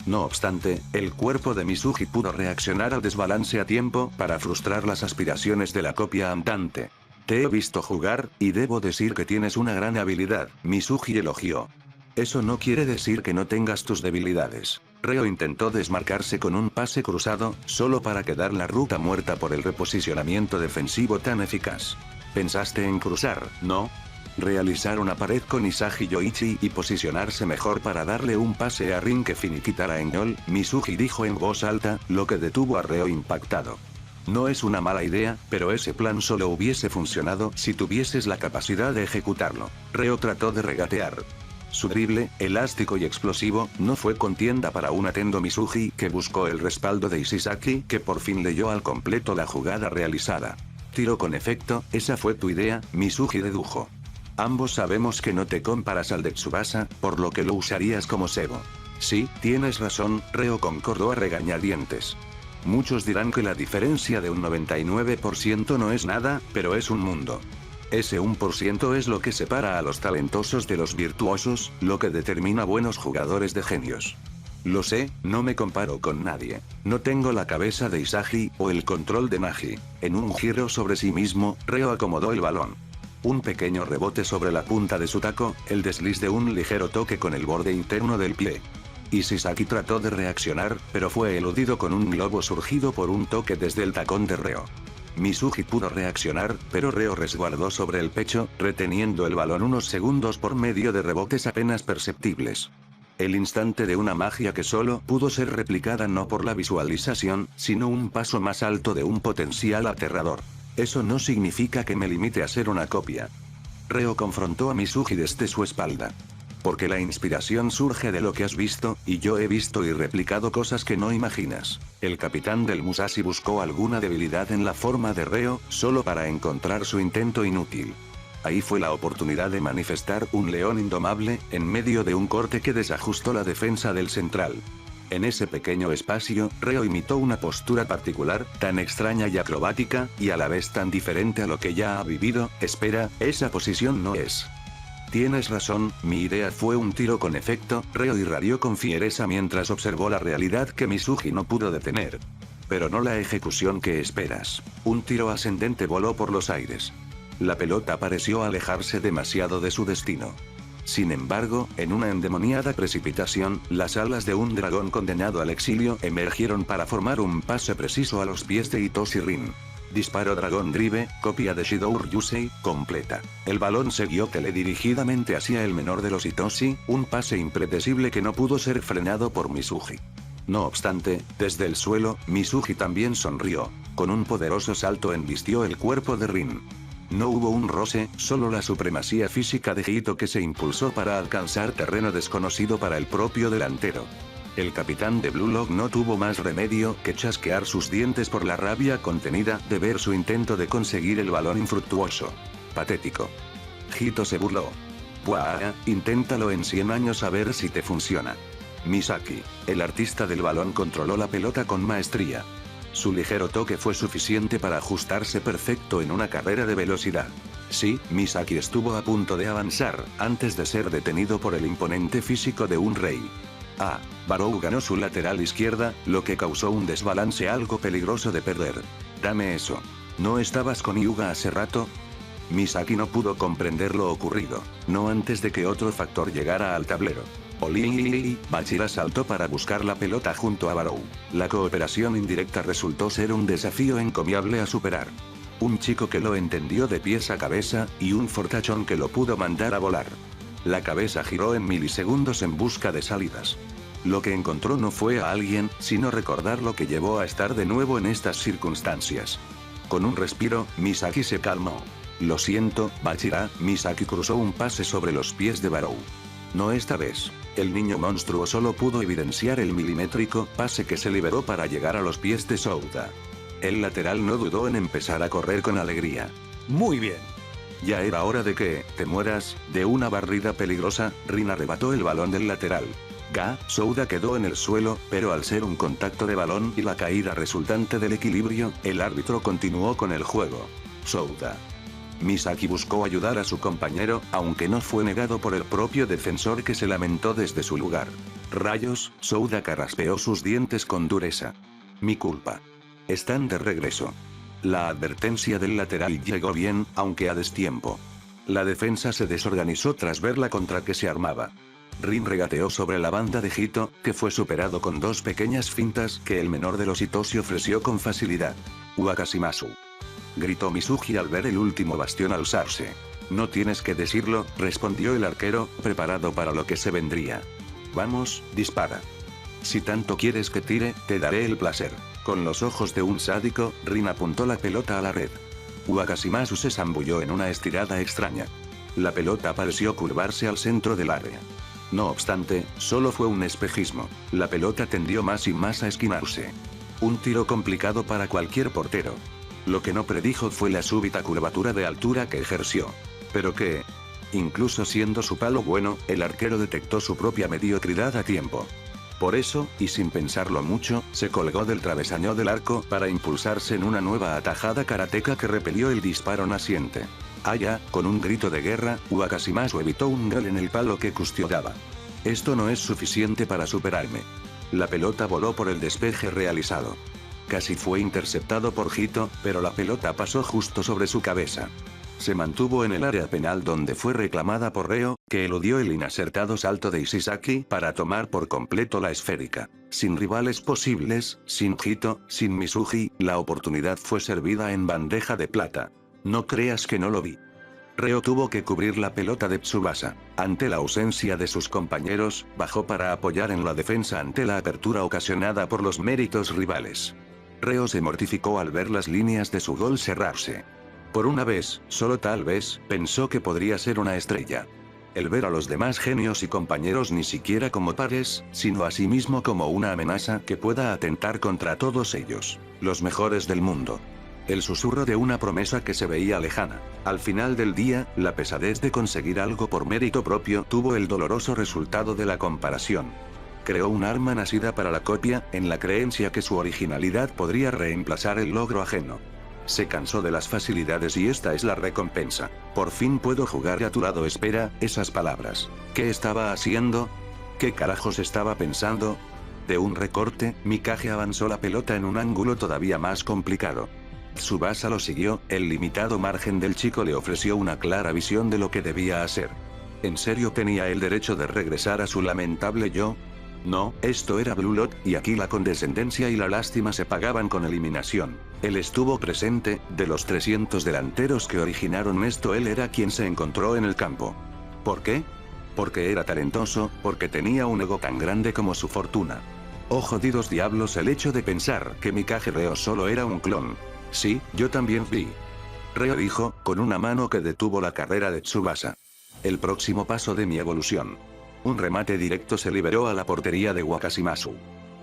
No obstante, el cuerpo de Mizuki pudo reaccionar al desbalance a tiempo para frustrar las aspiraciones de la copia andante. Te he visto jugar, y debo decir que tienes una gran habilidad, Mizuki elogió. Eso no quiere decir que no tengas tus debilidades. Reo intentó desmarcarse con un pase cruzado, solo para quedar la ruta muerta por el reposicionamiento defensivo tan eficaz. Pensaste en cruzar, ¿no? Realizar una pared con Isagi Yoichi y posicionarse mejor para darle un pase a Rin que finiquitara en gol, Mizuki dijo en voz alta, lo que detuvo a Reo impactado. No es una mala idea, pero ese plan solo hubiese funcionado si tuvieses la capacidad de ejecutarlo. Reo trató de regatear. Su drible, elástico y explosivo, no fue contienda para un atento Mizuki que buscó el respaldo de Ishisaki, que por fin leyó al completo la jugada realizada. Tiro con efecto, esa fue tu idea, Mizuki dedujo. Ambos sabemos que no te comparas al de Tsubasa, por lo que lo usarías como cebo. Sí, tienes razón, Reo concordó a regañadientes. Muchos dirán que la diferencia de un 99% no es nada, pero es un mundo. Ese 1% es lo que separa a los talentosos de los virtuosos, lo que determina buenos jugadores de genios. Lo sé, no me comparo con nadie. No tengo la cabeza de Isagi, o el control de Nagi. En un giro sobre sí mismo, Reo acomodó el balón. Un pequeño rebote sobre la punta de su taco, el desliz de un ligero toque con el borde interno del pie. Ishisaki trató de reaccionar, pero fue eludido con un globo surgido por un toque desde el tacón de Reo. Mizuki pudo reaccionar, pero Reo resguardó sobre el pecho, reteniendo el balón unos segundos por medio de rebotes apenas perceptibles. El instante de una magia que solo pudo ser replicada no por la visualización, sino un paso más alto de un potencial aterrador. Eso no significa que me limite a ser una copia. Reo confrontó a Mizuki desde su espalda. Porque la inspiración surge de lo que has visto, y yo he visto y replicado cosas que no imaginas. El capitán del Musashi buscó alguna debilidad en la forma de Reo, solo para encontrar su intento inútil. Ahí fue la oportunidad de manifestar un león indomable, en medio de un corte que desajustó la defensa del central. En ese pequeño espacio, Reo imitó una postura particular, tan extraña y acrobática, y a la vez tan diferente a lo que ya ha vivido. Espera, esa posición no es. Tienes razón, mi idea fue un tiro con efecto. Reo irradió con fiereza mientras observó la realidad que Mizuki no pudo detener. Pero no la ejecución que esperas. Un tiro ascendente voló por los aires. La pelota pareció alejarse demasiado de su destino. Sin embargo, en una endemoniada precipitación, las alas de un dragón condenado al exilio emergieron para formar un pase preciso a los pies de Hitoshi Rin. Disparo Dragón Drive, copia de Shidour Yusei, completa. El balón siguió teledirigidamente hacia el menor de los Hitoshi, un pase impredecible que no pudo ser frenado por Mizuki. No obstante, desde el suelo, Mizuki también sonrió. Con un poderoso salto embistió el cuerpo de Rin. No hubo un roce, solo la supremacía física de Hito que se impulsó para alcanzar terreno desconocido para el propio delantero. El capitán de Blue Lock no tuvo más remedio que chasquear sus dientes por la rabia contenida de ver su intento de conseguir el balón infructuoso. Patético. Hito se burló. Buah, inténtalo en 100 años a ver si te funciona. Misaki, el artista del balón, controló la pelota con maestría. Su ligero toque fue suficiente para ajustarse perfecto en una carrera de velocidad. Sí, Misaki estuvo a punto de avanzar, antes de ser detenido por el imponente físico de un rey. Barou ganó su lateral izquierda, lo que causó un desbalance algo peligroso de perder. Dame eso. ¿No estabas con Hyuga hace rato? Misaki no pudo comprender lo ocurrido, no antes de que otro factor llegara al tablero. Bachira saltó para buscar la pelota junto a Barou. La cooperación indirecta resultó ser un desafío encomiable a superar. Un chico que lo entendió de pies a cabeza, y un fortachón que lo pudo mandar a volar. La cabeza giró en milisegundos en busca de salidas. Lo que encontró no fue a alguien, sino recordar lo que llevó a estar de nuevo en estas circunstancias. Con un respiro, Misaki se calmó. Lo siento, Bachira. Misaki cruzó un pase sobre los pies de Barou. No esta vez. El niño monstruo solo pudo evidenciar el milimétrico pase que se liberó para llegar a los pies de Souda. El lateral no dudó en empezar a correr con alegría. Muy bien. Ya era hora de que te mueras. De una barrida peligrosa, Rin arrebató el balón del lateral. Souda quedó en el suelo, pero al ser un contacto de balón y la caída resultante del equilibrio, el árbitro continuó con el juego. Souda. Misaki buscó ayudar a su compañero, aunque no fue negado por el propio defensor, que se lamentó desde su lugar. Rayos, Souda carraspeó sus dientes con dureza. Mi culpa. Están de regreso. La advertencia del lateral llegó bien, aunque a destiempo. La defensa se desorganizó tras ver la contra que se armaba. Rin regateó sobre la banda de Hito, que fue superado con dos pequeñas fintas que el menor de los Hitoshi ofreció con facilidad. Wakashimasu. Gritó Mizuki al ver el último bastión alzarse. No tienes que decirlo, respondió el arquero, preparado para lo que se vendría. Vamos, dispara. Si tanto quieres que tire, te daré el placer. Con los ojos de un sádico, Rin apuntó la pelota a la red. Wakashimasu se zambulló en una estirada extraña. La pelota pareció curvarse al centro del área. No obstante, solo fue un espejismo. La pelota tendió más y más a esquinarse. Un tiro complicado para cualquier portero. Lo que no predijo fue la súbita curvatura de altura que ejerció. Pero que, incluso siendo su palo bueno, el arquero detectó su propia mediocridad a tiempo. Por eso, y sin pensarlo mucho, se colgó del travesaño del arco para impulsarse en una nueva atajada karateka que repelió el disparo naciente. Allá, con un grito de guerra, Wakashimasu evitó un gol en el palo que custodiaba. Esto no es suficiente para superarme. La pelota voló por el despeje realizado. Casi fue interceptado por Hito, pero la pelota pasó justo sobre su cabeza. Se mantuvo en el área penal donde fue reclamada por Reo, que eludió el inacertado salto de Ishisaki para tomar por completo la esférica. Sin rivales posibles, sin Hito, sin Mizuhi, la oportunidad fue servida en bandeja de plata. No creas que no lo vi. Reo tuvo que cubrir la pelota de Tsubasa. Ante la ausencia de sus compañeros, bajó para apoyar en la defensa ante la apertura ocasionada por los méritos rivales. Reo se mortificó al ver las líneas de su gol cerrarse. Por una vez, solo tal vez, pensó que podría ser una estrella. El ver a los demás genios y compañeros ni siquiera como pares, sino a sí mismo como una amenaza que pueda atentar contra todos ellos, los mejores del mundo. El susurro de una promesa que se veía lejana. Al final del día, la pesadez de conseguir algo por mérito propio tuvo el doloroso resultado de la comparación. Creó un arma nacida para la copia, en la creencia que su originalidad podría reemplazar el logro ajeno. Se cansó de las facilidades y esta es la recompensa. Por fin puedo jugar a tu lado. Espera, esas palabras. ¿Qué estaba haciendo? ¿Qué carajos estaba pensando? De un recorte, Mikage avanzó la pelota en un ángulo todavía más complicado. Tsubasa lo siguió, el limitado margen del chico le ofreció una clara visión de lo que debía hacer. ¿En serio tenía el derecho de regresar a su lamentable yo? No, esto era Blue Lock, y aquí la condescendencia y la lástima se pagaban con eliminación. Él estuvo presente, de los 300 delanteros que originaron esto él era quien se encontró en el campo. ¿Por qué? Porque era talentoso, porque tenía un ego tan grande como su fortuna. Oh jodidos diablos, el hecho de pensar que Mikage Reo solo era un clon. Sí, yo también vi. Reo dijo, con una mano que detuvo la carrera de Tsubasa. El próximo paso de mi evolución. Un remate directo se liberó a la portería de Wakashimasu.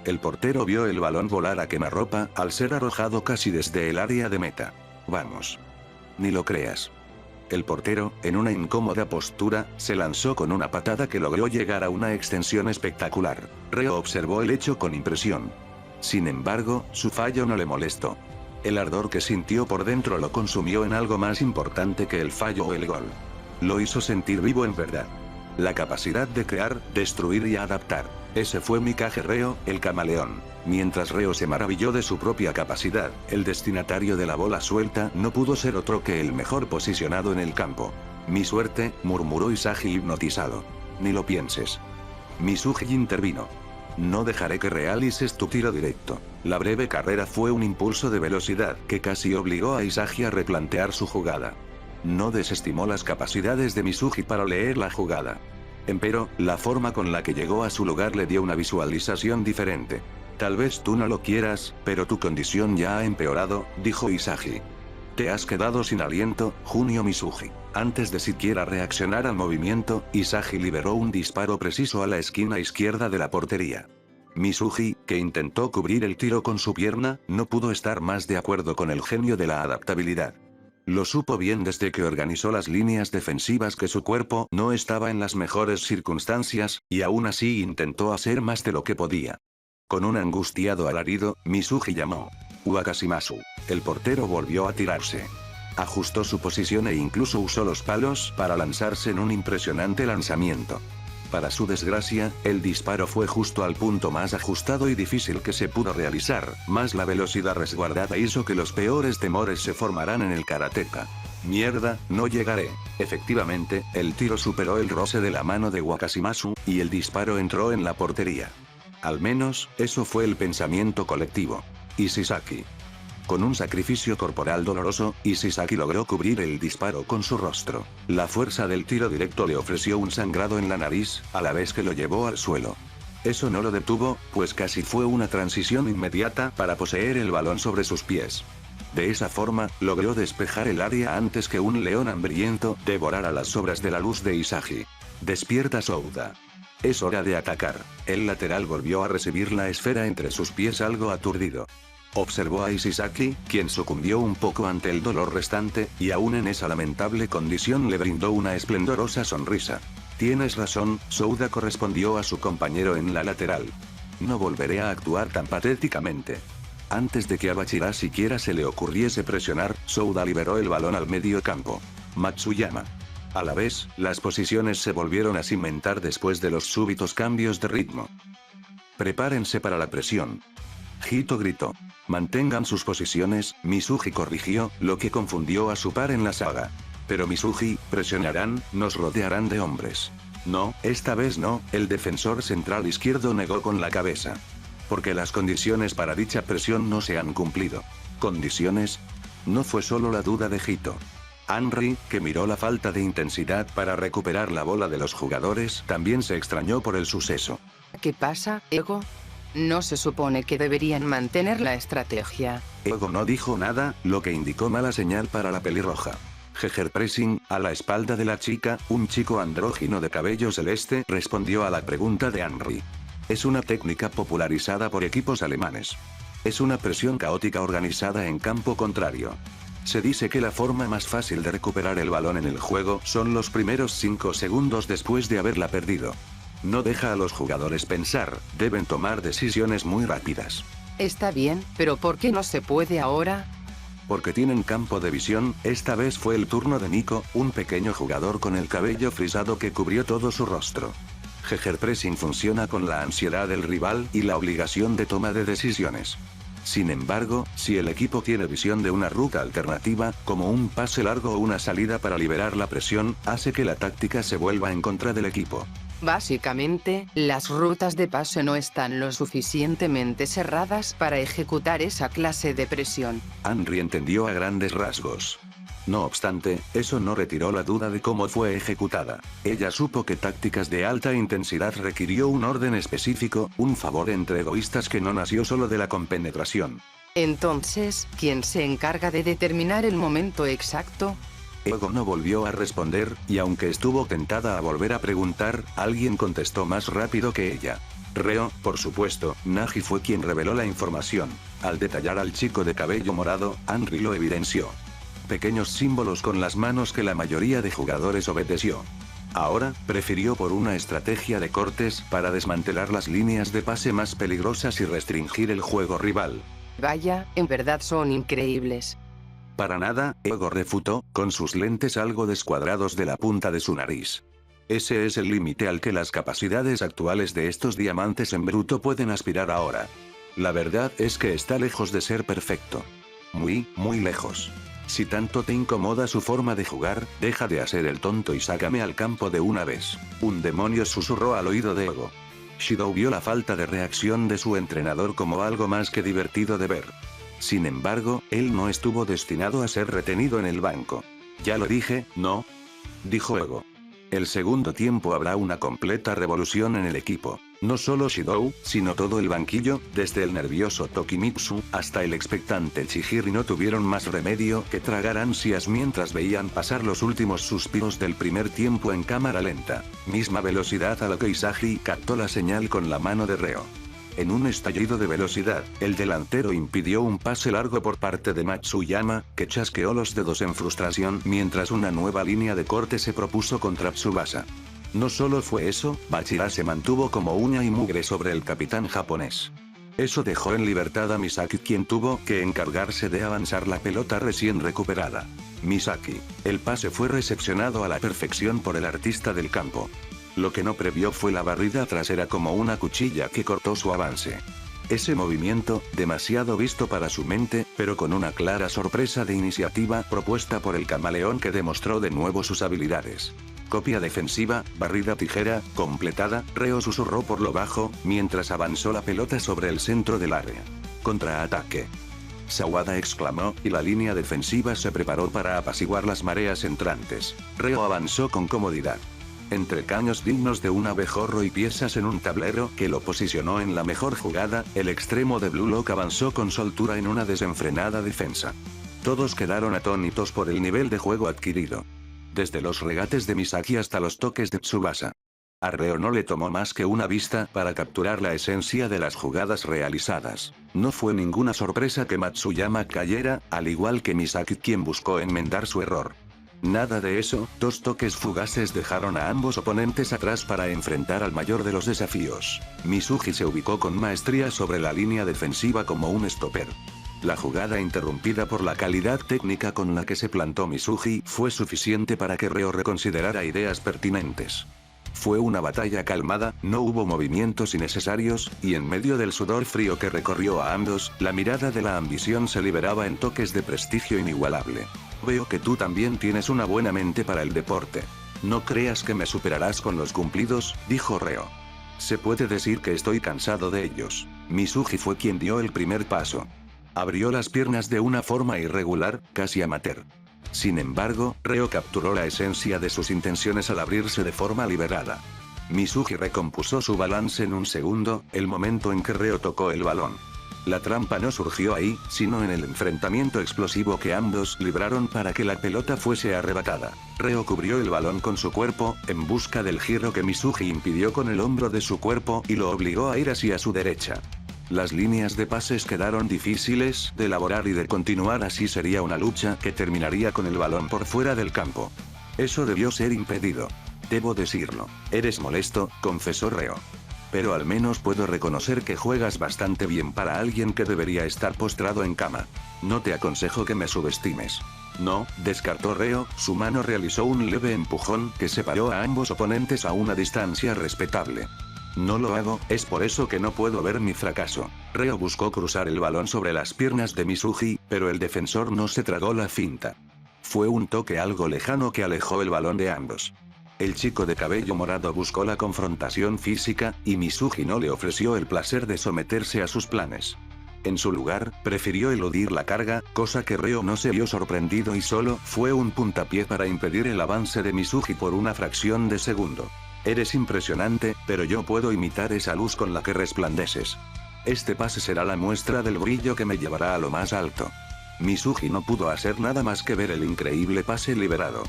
El portero vio el balón volar a quemarropa, al ser arrojado casi desde el área de meta. Vamos. Ni lo creas. El portero, en una incómoda postura, se lanzó con una patada que logró llegar a una extensión espectacular. Reo observó el hecho con impresión. Sin embargo, su fallo no le molestó. El ardor que sintió por dentro lo consumió en algo más importante que el fallo o el gol. Lo hizo sentir vivo en verdad. La capacidad de crear, destruir y adaptar. Ese fue Mikage Reo, el camaleón. Mientras Reo se maravilló de su propia capacidad, el destinatario de la bola suelta no pudo ser otro que el mejor posicionado en el campo. Mi suerte, murmuró Isagi hipnotizado. Ni lo pienses. Mizuhi intervino. No dejaré que realices tu tiro directo. La breve carrera fue un impulso de velocidad que casi obligó a Isagi a replantear su jugada. No desestimó las capacidades de Mizuhi para leer la jugada. Empero, la forma con la que llegó a su lugar le dio una visualización diferente. Tal vez tú no lo quieras, pero tu condición ya ha empeorado, dijo Isagi. Te has quedado sin aliento, Junio Mizuhi. Antes de siquiera reaccionar al movimiento, Isagi liberó un disparo preciso a la esquina izquierda de la portería. Mizuhi, que intentó cubrir el tiro con su pierna, no pudo estar más de acuerdo con el genio de la adaptabilidad. Lo supo bien desde que organizó las líneas defensivas que su cuerpo no estaba en las mejores circunstancias, y aún así intentó hacer más de lo que podía. Con un angustiado alarido, Mizuhi llamó. Wakashimasu. El portero volvió a tirarse. Ajustó su posición e incluso usó los palos para lanzarse en un impresionante lanzamiento. Para su desgracia, el disparo fue justo al punto más ajustado y difícil que se pudo realizar, más la velocidad resguardada hizo que los peores temores se formaran en el karateka. Mierda, no llegaré. Efectivamente, el tiro superó el roce de la mano de Wakashimasu, y el disparo entró en la portería. Al menos, eso fue el pensamiento colectivo. Ishisaki. Con un sacrificio corporal doloroso, Ishisaki logró cubrir el disparo con su rostro. La fuerza del tiro directo le ofreció un sangrado en la nariz, a la vez que lo llevó al suelo. Eso no lo detuvo, pues casi fue una transición inmediata para poseer el balón sobre sus pies. De esa forma, logró despejar el área antes que un león hambriento devorara las sobras de la luz de Isagi. Despierta Souda. Es hora de atacar. El lateral volvió a recibir la esfera entre sus pies algo aturdido. Observó a Ishisaki, quien sucumbió un poco ante el dolor restante, y aún en esa lamentable condición le brindó una esplendorosa sonrisa. Tienes razón, Souda correspondió a su compañero en la lateral. No volveré a actuar tan patéticamente. Antes de que a Bachira siquiera se le ocurriese presionar, Souda liberó el balón al medio campo. Matsuyama. A la vez, las posiciones se volvieron a cimentar después de los súbitos cambios de ritmo. Prepárense para la presión. Hito gritó. Mantengan sus posiciones, Mizuhi corrigió, lo que confundió a su par en la saga. Pero Mizuhi, presionarán, nos rodearán de hombres. No, esta vez no, el defensor central izquierdo negó con la cabeza. Porque las condiciones para dicha presión no se han cumplido. ¿Condiciones? No fue solo la duda de Hito. Henry, que miró la falta de intensidad para recuperar la bola de los jugadores, también se extrañó por el suceso. ¿Qué pasa, Ego? ¿No se supone que deberían mantener la estrategia? Ego no dijo nada, lo que indicó mala señal para la pelirroja. Gegenpressing, a la espalda de la chica, un chico andrógino de cabello celeste, respondió a la pregunta de Henry. Es una técnica popularizada por equipos alemanes. Es una presión caótica organizada en campo contrario. Se dice que la forma más fácil de recuperar el balón en el juego son los primeros 5 segundos después de haberla perdido. No deja a los jugadores pensar, deben tomar decisiones muy rápidas. Está bien, pero ¿por qué no se puede ahora? Porque tienen campo de visión, esta vez fue el turno de Nico, un pequeño jugador con el cabello frisado que cubrió todo su rostro. Gegenpressing funciona con la ansiedad del rival y la obligación de toma de decisiones. Sin embargo, si el equipo tiene visión de una ruta alternativa, como un pase largo o una salida para liberar la presión, hace que la táctica se vuelva en contra del equipo. Básicamente, las rutas de pase no están lo suficientemente cerradas para ejecutar esa clase de presión. Henry entendió a grandes rasgos. No obstante, eso no retiró la duda de cómo fue ejecutada. Ella supo que tácticas de alta intensidad requirió un orden específico, un favor entre egoístas que no nació solo de la compenetración. Entonces, ¿quién se encarga de determinar el momento exacto? Ego no volvió a responder, y aunque estuvo tentada a volver a preguntar, alguien contestó más rápido que ella. Reo, por supuesto, Nagi fue quien reveló la información. Al detallar al chico de cabello morado, Henry lo evidenció. Pequeños símbolos con las manos que la mayoría de jugadores obedeció. Ahora, prefirió por una estrategia de cortes para desmantelar las líneas de pase más peligrosas y restringir el juego rival. Vaya, en verdad son increíbles. Para nada, Ego refutó, con sus lentes algo descuadrados de la punta de su nariz. Ese es el límite al que las capacidades actuales de estos diamantes en bruto pueden aspirar ahora. La verdad es que está lejos de ser perfecto. Muy, muy lejos. Si tanto te incomoda su forma de jugar, deja de hacer el tonto y sácame al campo de una vez. Un demonio susurró al oído de Ego. Shidou vio la falta de reacción de su entrenador como algo más que divertido de ver. Sin embargo, él no estuvo destinado a ser retenido en el banco. Ya lo dije, ¿no? Dijo Ego. El segundo tiempo habrá una completa revolución en el equipo. No solo Shidou, sino todo el banquillo, desde el nervioso Tokimitsu hasta el expectante Chihiri no tuvieron más remedio que tragar ansias mientras veían pasar los últimos suspiros del primer tiempo en cámara lenta. Misma velocidad a la que Isagi captó la señal con la mano de Reo. En un estallido de velocidad, el delantero impidió un pase largo por parte de Matsuyama, que chasqueó los dedos en frustración mientras una nueva línea de corte se propuso contra Tsubasa. No solo fue eso, Bachira se mantuvo como uña y mugre sobre el capitán japonés. Eso dejó en libertad a Misaki, quien tuvo que encargarse de avanzar la pelota recién recuperada. Misaki. El pase fue recepcionado a la perfección por el artista del campo. Lo que no previó fue la barrida trasera como una cuchilla que cortó su avance. Ese movimiento, demasiado visto para su mente, pero con una clara sorpresa de iniciativa propuesta por el camaleón que demostró de nuevo sus habilidades. Copia defensiva, barrida tijera, completada, Reo susurró por lo bajo, mientras avanzó la pelota sobre el centro del área. Contraataque. Sawada exclamó, y la línea defensiva se preparó para apaciguar las mareas entrantes. Reo avanzó con comodidad. Entre caños dignos de un abejorro y piezas en un tablero que lo posicionó en la mejor jugada, el extremo de Blue Lock avanzó con soltura en una desenfrenada defensa. Todos quedaron atónitos por el nivel de juego adquirido. Desde los regates de Misaki hasta los toques de Tsubasa. A Reo no le tomó más que una vista para capturar la esencia de las jugadas realizadas. No fue ninguna sorpresa que Matsuyama cayera, al igual que Misaki, quien buscó enmendar su error. Nada de eso, 2 toques fugaces dejaron a ambos oponentes atrás para enfrentar al mayor de los desafíos. Mizuhi se ubicó con maestría sobre la línea defensiva como un stopper. La jugada interrumpida por la calidad técnica con la que se plantó Mizuhi fue suficiente para que Reo reconsiderara ideas pertinentes. Fue una batalla calmada, no hubo movimientos innecesarios, y en medio del sudor frío que recorrió a ambos, la mirada de la ambición se liberaba en toques de prestigio inigualable. Veo que tú también tienes una buena mente para el deporte. No creas que me superarás con los cumplidos, dijo Reo. Se puede decir que estoy cansado de ellos. Mizuhi fue quien dio el primer paso. Abrió las piernas de una forma irregular, casi amateur. Sin embargo, Reo capturó la esencia de sus intenciones al abrirse de forma liberada. Mizuhi recompuso su balance en un segundo, el momento en que Reo tocó el balón. La trampa no surgió ahí, sino en el enfrentamiento explosivo que ambos libraron para que la pelota fuese arrebatada. Reo cubrió el balón con su cuerpo, en busca del giro que Mizuhi impidió con el hombro de su cuerpo y lo obligó a ir hacia su derecha. Las líneas de pases quedaron difíciles de elaborar y de continuar así sería una lucha que terminaría con el balón por fuera del campo. Eso debió ser impedido. Debo decirlo. Eres molesto, confesó Reo. Pero al menos puedo reconocer que juegas bastante bien para alguien que debería estar postrado en cama. No te aconsejo que me subestimes. No, descartó Reo, su mano realizó un leve empujón que separó a ambos oponentes a una distancia respetable. No lo hago, es por eso que no puedo ver mi fracaso. Reo buscó cruzar el balón sobre las piernas de Mizuhi, pero el defensor no se tragó la finta. Fue un toque algo lejano que alejó el balón de ambos. El chico de cabello morado buscó la confrontación física, y Mizuhi no le ofreció el placer de someterse a sus planes. En su lugar, prefirió eludir la carga, cosa que Reo no se vio sorprendido y solo fue un puntapié para impedir el avance de Mizuhi por una fracción de segundo. Eres impresionante, pero yo puedo imitar esa luz con la que resplandeces. Este pase será la muestra del brillo que me llevará a lo más alto. Mizuhi no pudo hacer nada más que ver el increíble pase liberado.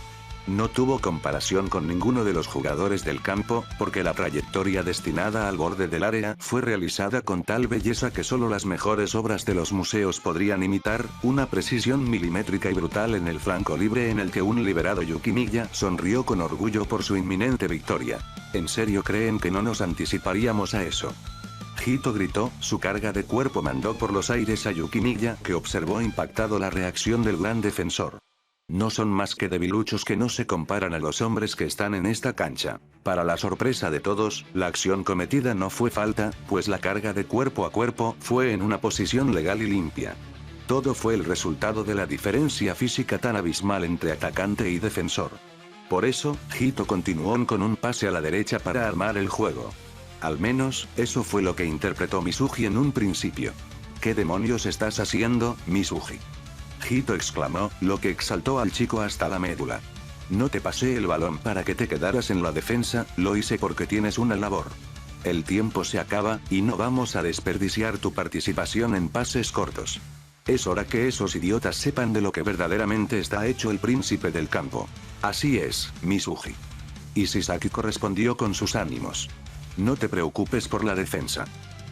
No tuvo comparación con ninguno de los jugadores del campo, porque la trayectoria destinada al borde del área fue realizada con tal belleza que solo las mejores obras de los museos podrían imitar, una precisión milimétrica y brutal en el flanco libre en el que un liberado Yukimiya sonrió con orgullo por su inminente victoria. ¿En serio creen que no nos anticiparíamos a eso? Hito gritó, su carga de cuerpo mandó por los aires a Yukimiya, que observó impactado la reacción del gran defensor. No son más que debiluchos que no se comparan a los hombres que están en esta cancha. Para la sorpresa de todos, la acción cometida no fue falta, pues la carga de cuerpo a cuerpo fue en una posición legal y limpia. Todo fue el resultado de la diferencia física tan abismal entre atacante y defensor. Por eso, Hito continuó con un pase a la derecha para armar el juego. Al menos, eso fue lo que interpretó Mizuhi en un principio. ¿Qué demonios estás haciendo, Mizuhi? Hito exclamó, lo que exaltó al chico hasta la médula. No te pasé el balón para que te quedaras en la defensa, lo hice porque tienes una labor. El tiempo se acaba, y no vamos a desperdiciar tu participación en pases cortos. Es hora que esos idiotas sepan de lo que verdaderamente está hecho el príncipe del campo. Así es, Mizuhi. Y Shisaki correspondió con sus ánimos. No te preocupes por la defensa.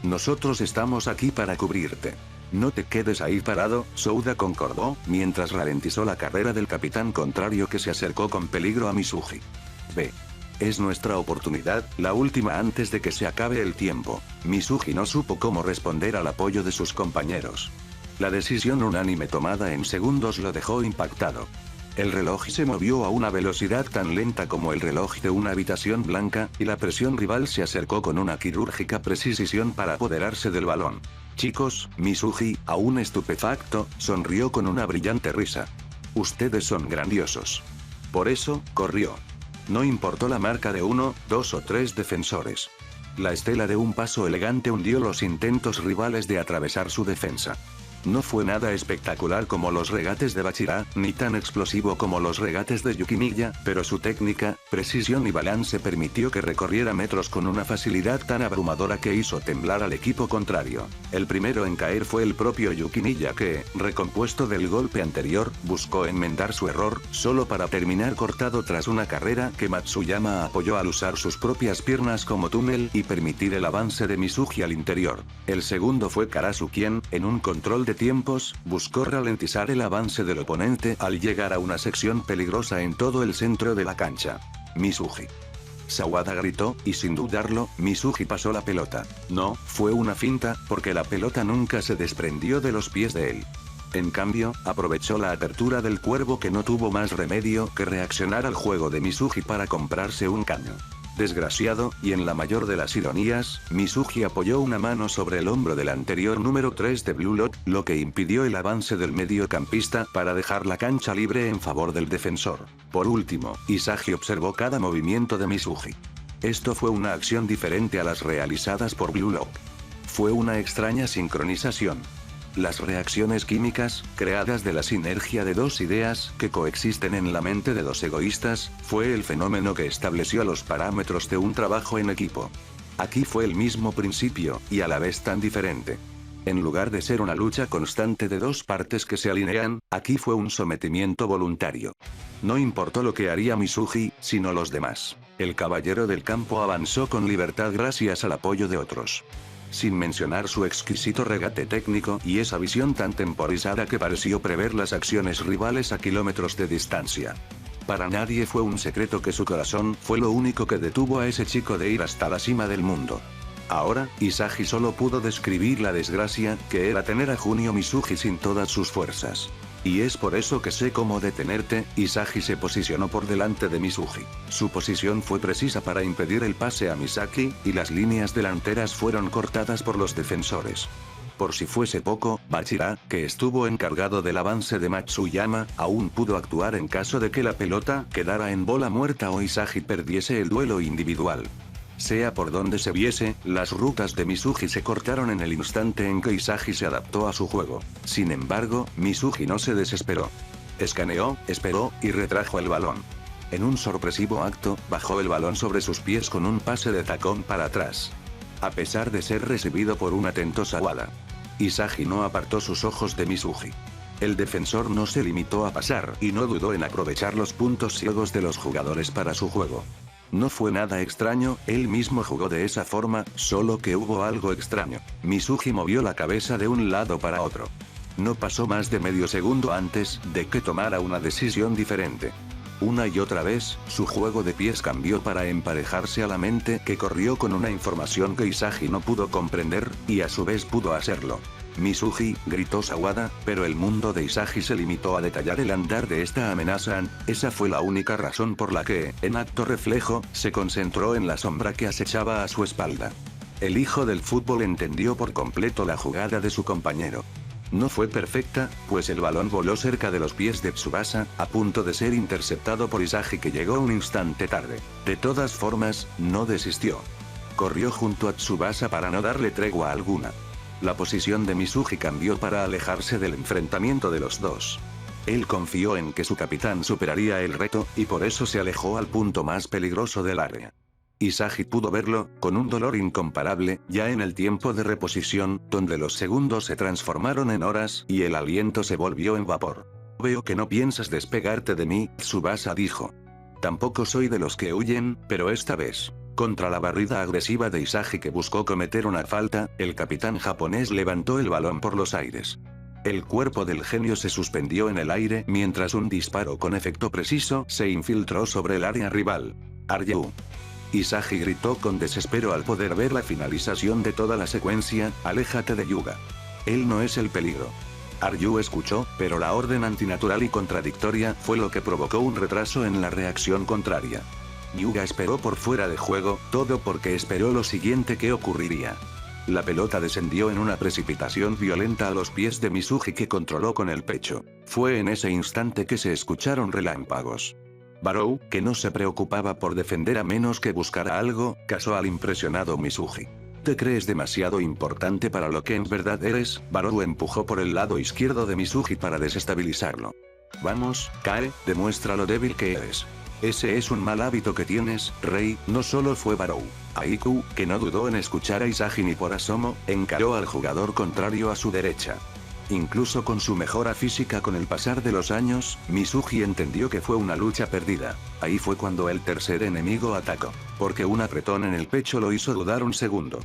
Nosotros estamos aquí para cubrirte. No te quedes ahí parado, Souda concordó, mientras ralentizó la carrera del capitán contrario que se acercó con peligro a Mizuhi. Ve. Es nuestra oportunidad, la última antes de que se acabe el tiempo. Mizuhi no supo cómo responder al apoyo de sus compañeros. La decisión unánime tomada en segundos lo dejó impactado. El reloj se movió a una velocidad tan lenta como el reloj de una habitación blanca, y la presión rival se acercó con una quirúrgica precisión para apoderarse del balón. Chicos, Mizuhi, aún estupefacto, sonrió con una brillante risa. Ustedes son grandiosos. Por eso, corrió. No importó la marca de 1, 2 o 3 defensores. La estela de un paso elegante hundió los intentos rivales de atravesar su defensa. No fue nada espectacular como los regates de Bachira, ni tan explosivo como los regates de Yukimiya, pero su técnica, Precisión y balance permitió que recorriera metros con una facilidad tan abrumadora que hizo temblar al equipo contrario. El primero en caer fue el propio Yukiniya que, recompuesto del golpe anterior, buscó enmendar su error, solo para terminar cortado tras una carrera que Matsuyama apoyó al usar sus propias piernas como túnel y permitir el avance de Mizuki al interior. El segundo fue Karasu quien, en un control de tiempos, buscó ralentizar el avance del oponente al llegar a una sección peligrosa en todo el centro de la cancha. Mizuki. Sawada gritó, y sin dudarlo, Mizuki pasó la pelota. No, fue una finta, porque la pelota nunca se desprendió de los pies de él. En cambio, aprovechó la apertura del cuervo que no tuvo más remedio que reaccionar al juego de Mizuki para comprarse un caño. Desgraciado, y en la mayor de las ironías, Mizuki apoyó una mano sobre el hombro del anterior número 3 de Blue Lock, lo que impidió el avance del mediocampista para dejar la cancha libre en favor del defensor. Por último, Isagi observó cada movimiento de Mizuki. Esto fue una acción diferente a las realizadas por Blue Lock. Fue una extraña sincronización. Las reacciones químicas, creadas de la sinergia de dos ideas que coexisten en la mente de dos egoístas, fue el fenómeno que estableció los parámetros de un trabajo en equipo. Aquí fue el mismo principio, y a la vez tan diferente. En lugar de ser una lucha constante de dos partes que se alinean, aquí fue un sometimiento voluntario. No importó lo que haría Mizuki, sino los demás. El caballero del campo avanzó con libertad gracias al apoyo de otros. Sin mencionar su exquisito regate técnico y esa visión tan temporizada que pareció prever las acciones rivales a kilómetros de distancia. Para nadie fue un secreto que su corazón fue lo único que detuvo a ese chico de ir hasta la cima del mundo. Ahora, Isagi solo pudo describir la desgracia que era tener a Junio Mizuki sin todas sus fuerzas. Y es por eso que sé cómo detenerte. Isagi se posicionó por delante de Mizuki. Su posición fue precisa para impedir el pase a Misaki, y las líneas delanteras fueron cortadas por los defensores. Por si fuese poco, Bachira, que estuvo encargado del avance de Matsuyama, aún pudo actuar en caso de que la pelota quedara en bola muerta o Isagi perdiese el duelo individual. Sea por donde se viese, las rutas de Mizuki se cortaron en el instante en que Isagi se adaptó a su juego. Sin embargo, Mizuki no se desesperó. Escaneó, esperó, y retrajo el balón. En un sorpresivo acto, bajó el balón sobre sus pies con un pase de tacón para atrás. A pesar de ser recibido por un atento Sawada, Isagi no apartó sus ojos de Mizuki. El defensor no se limitó a pasar y no dudó en aprovechar los puntos ciegos de los jugadores para su juego. No fue nada extraño, él mismo jugó de esa forma, solo que hubo algo extraño. Mizuki movió la cabeza de un lado para otro. No pasó más de medio segundo antes de que tomara una decisión diferente. Una y otra vez, su juego de pies cambió para emparejarse a la mente que corrió con una información que Isagi no pudo comprender, y a su vez pudo hacerlo. Mizuki, gritó Sawada, pero el mundo de Isagi se limitó a detallar el andar de esta amenaza. Esa fue la única razón por la que, en acto reflejo, se concentró en la sombra que acechaba a su espalda. El hijo del fútbol entendió por completo la jugada de su compañero. No fue perfecta, pues el balón voló cerca de los pies de Tsubasa, a punto de ser interceptado por Isagi que llegó un instante tarde. De todas formas, no desistió. Corrió junto a Tsubasa para no darle tregua alguna. La posición de Mizuki cambió para alejarse del enfrentamiento de los dos. Él confió en que su capitán superaría el reto, y por eso se alejó al punto más peligroso del área. Isagi pudo verlo, con un dolor incomparable, ya en el tiempo de reposición, donde los segundos se transformaron en horas, y el aliento se volvió en vapor. Veo que no piensas despegarte de mí, Tsubasa dijo. Tampoco soy de los que huyen, pero esta vez. Contra la barrida agresiva de Isagi que buscó cometer una falta, el capitán japonés levantó el balón por los aires. El cuerpo del genio se suspendió en el aire mientras un disparo con efecto preciso se infiltró sobre el área rival. Aryu. Isagi gritó con desespero al poder ver la finalización de toda la secuencia, aléjate de Yuga. Él no es el peligro. Aryu escuchó, pero la orden antinatural y contradictoria fue lo que provocó un retraso en la reacción contraria. Yuga esperó por fuera de juego, todo porque esperó lo siguiente que ocurriría. La pelota descendió en una precipitación violenta a los pies de Mizuki que controló con el pecho. Fue en ese instante que se escucharon relámpagos. Barou, que no se preocupaba por defender a menos que buscara algo, casó al impresionado Mizuki. ¿Te crees demasiado importante para lo que en verdad eres? Barou empujó por el lado izquierdo de Mizuki para desestabilizarlo. Vamos, cae, demuestra lo débil que eres. Ese es un mal hábito que tienes, Rei. No solo fue Barou. Aiku, que no dudó en escuchar a Isagi ni por asomo, encaró al jugador contrario a su derecha. Incluso con su mejora física con el pasar de los años, Mizuhi entendió que fue una lucha perdida. Ahí fue cuando el tercer enemigo atacó. Porque un apretón en el pecho lo hizo dudar un segundo.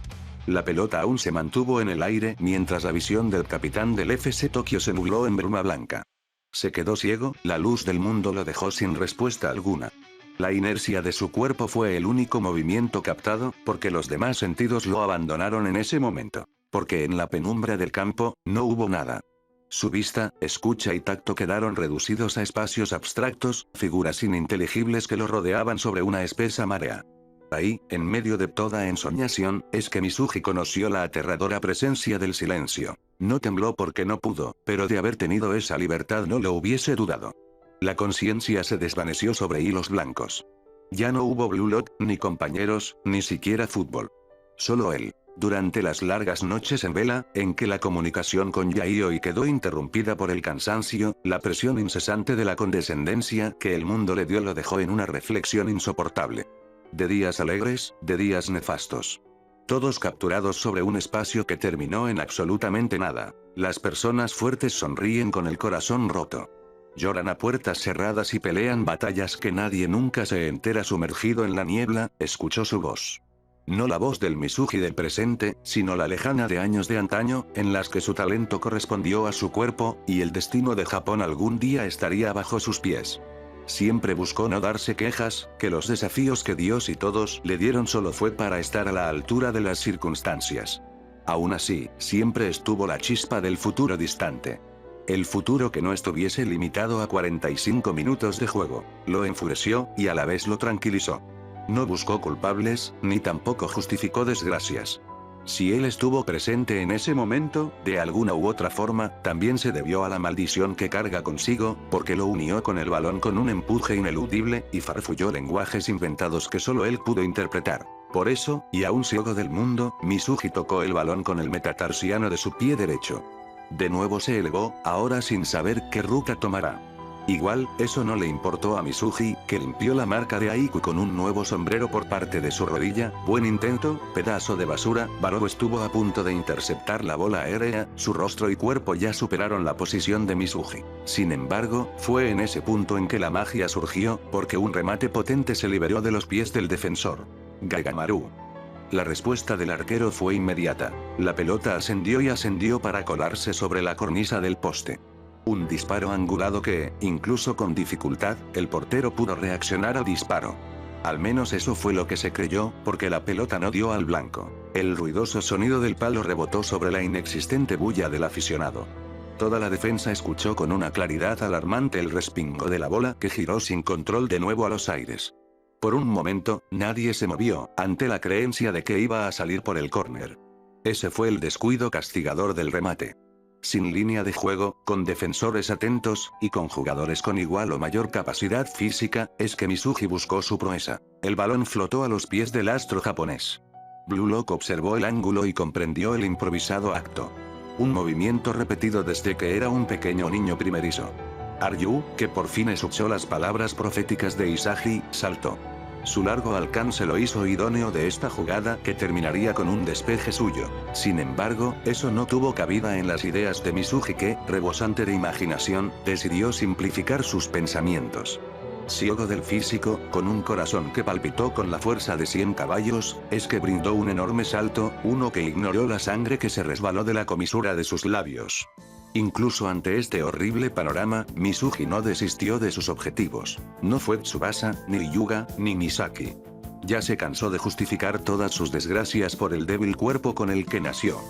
La pelota aún se mantuvo en el aire mientras la visión del capitán del FC Tokio se nubló en bruma blanca. Se quedó ciego, la luz del mundo lo dejó sin respuesta alguna. La inercia de su cuerpo fue el único movimiento captado, porque los demás sentidos lo abandonaron en ese momento. Porque en la penumbra del campo, no hubo nada. Su vista, escucha y tacto quedaron reducidos a espacios abstractos, figuras ininteligibles que lo rodeaban sobre una espesa marea. Ahí, en medio de toda ensoñación, es que Mizuhi conoció la aterradora presencia del silencio. No tembló porque no pudo, pero de haber tenido esa libertad no lo hubiese dudado. La conciencia se desvaneció sobre hilos blancos. Ya no hubo Blue Lock, ni compañeros, ni siquiera fútbol. Solo él. Durante las largas noches en vela, en que la comunicación con Yayoi quedó interrumpida por el cansancio, la presión incesante de la condescendencia que el mundo le dio lo dejó en una reflexión insoportable. De días alegres, de días nefastos. Todos capturados sobre un espacio que terminó en absolutamente nada. Las personas fuertes sonríen con el corazón roto. Lloran a puertas cerradas y pelean batallas que nadie nunca se entera. Sumergido en la niebla, escuchó su voz. No la voz del Mizuhi del presente, sino la lejana de años de antaño, en las que su talento correspondió a su cuerpo, y el destino de Japón algún día estaría bajo sus pies. Siempre buscó no darse quejas, que los desafíos que Dios y todos le dieron solo fue para estar a la altura de las circunstancias. Aún así, siempre estuvo la chispa del futuro distante. El futuro que no estuviese limitado a 45 minutos de juego. Lo enfureció, y a la vez lo tranquilizó. No buscó culpables, ni tampoco justificó desgracias. Si él estuvo presente en ese momento, de alguna u otra forma, también se debió a la maldición que carga consigo, porque lo unió con el balón con un empuje ineludible, y farfulló lenguajes inventados que solo él pudo interpretar. Por eso, y aún ciego del mundo, Mizuhi tocó el balón con el metatarsiano de su pie derecho. De nuevo se elevó, ahora sin saber qué ruta tomará. Igual, eso no le importó a Mizuhi, que limpió la marca de Aiku con un nuevo sombrero por parte de su rodilla. Buen intento, pedazo de basura. Barou estuvo a punto de interceptar la bola aérea, su rostro y cuerpo ya superaron la posición de Mizuhi. Sin embargo, fue en ese punto en que la magia surgió, porque un remate potente se liberó de los pies del defensor. Gagamaru. La respuesta del arquero fue inmediata. La pelota ascendió para colarse sobre la cornisa del poste. Un disparo angulado que, incluso con dificultad, el portero pudo reaccionar al disparo. Al menos eso fue lo que se creyó, porque la pelota no dio al blanco. El ruidoso sonido del palo rebotó sobre la inexistente bulla del aficionado. Toda la defensa escuchó con una claridad alarmante el respingo de la bola que giró sin control de nuevo a los aires. Por un momento, nadie se movió, ante la creencia de que iba a salir por el córner. Ese fue el descuido castigador del remate. Sin línea de juego, con defensores atentos, y con jugadores con igual o mayor capacidad física, es que Mizuhi buscó su proeza. El balón flotó a los pies del astro japonés. Blue Lock observó el ángulo y comprendió el improvisado acto. Un movimiento repetido desde que era un pequeño niño primerizo. Aryu, que por fin escuchó las palabras proféticas de Isagi, saltó. Su largo alcance lo hizo idóneo de esta jugada que terminaría con un despeje suyo. Sin embargo, eso no tuvo cabida en las ideas de Mizuhi que, rebosante de imaginación, decidió simplificar sus pensamientos. Ciego del físico, con un corazón que palpitó con la fuerza de 100 caballos, es que brindó un enorme salto, uno que ignoró la sangre que se resbaló de la comisura de sus labios. Incluso ante este horrible panorama, Mizuhi no desistió de sus objetivos. No fue Tsubasa, ni Ryuga, ni Misaki. Ya se cansó de justificar todas sus desgracias por el débil cuerpo con el que nació.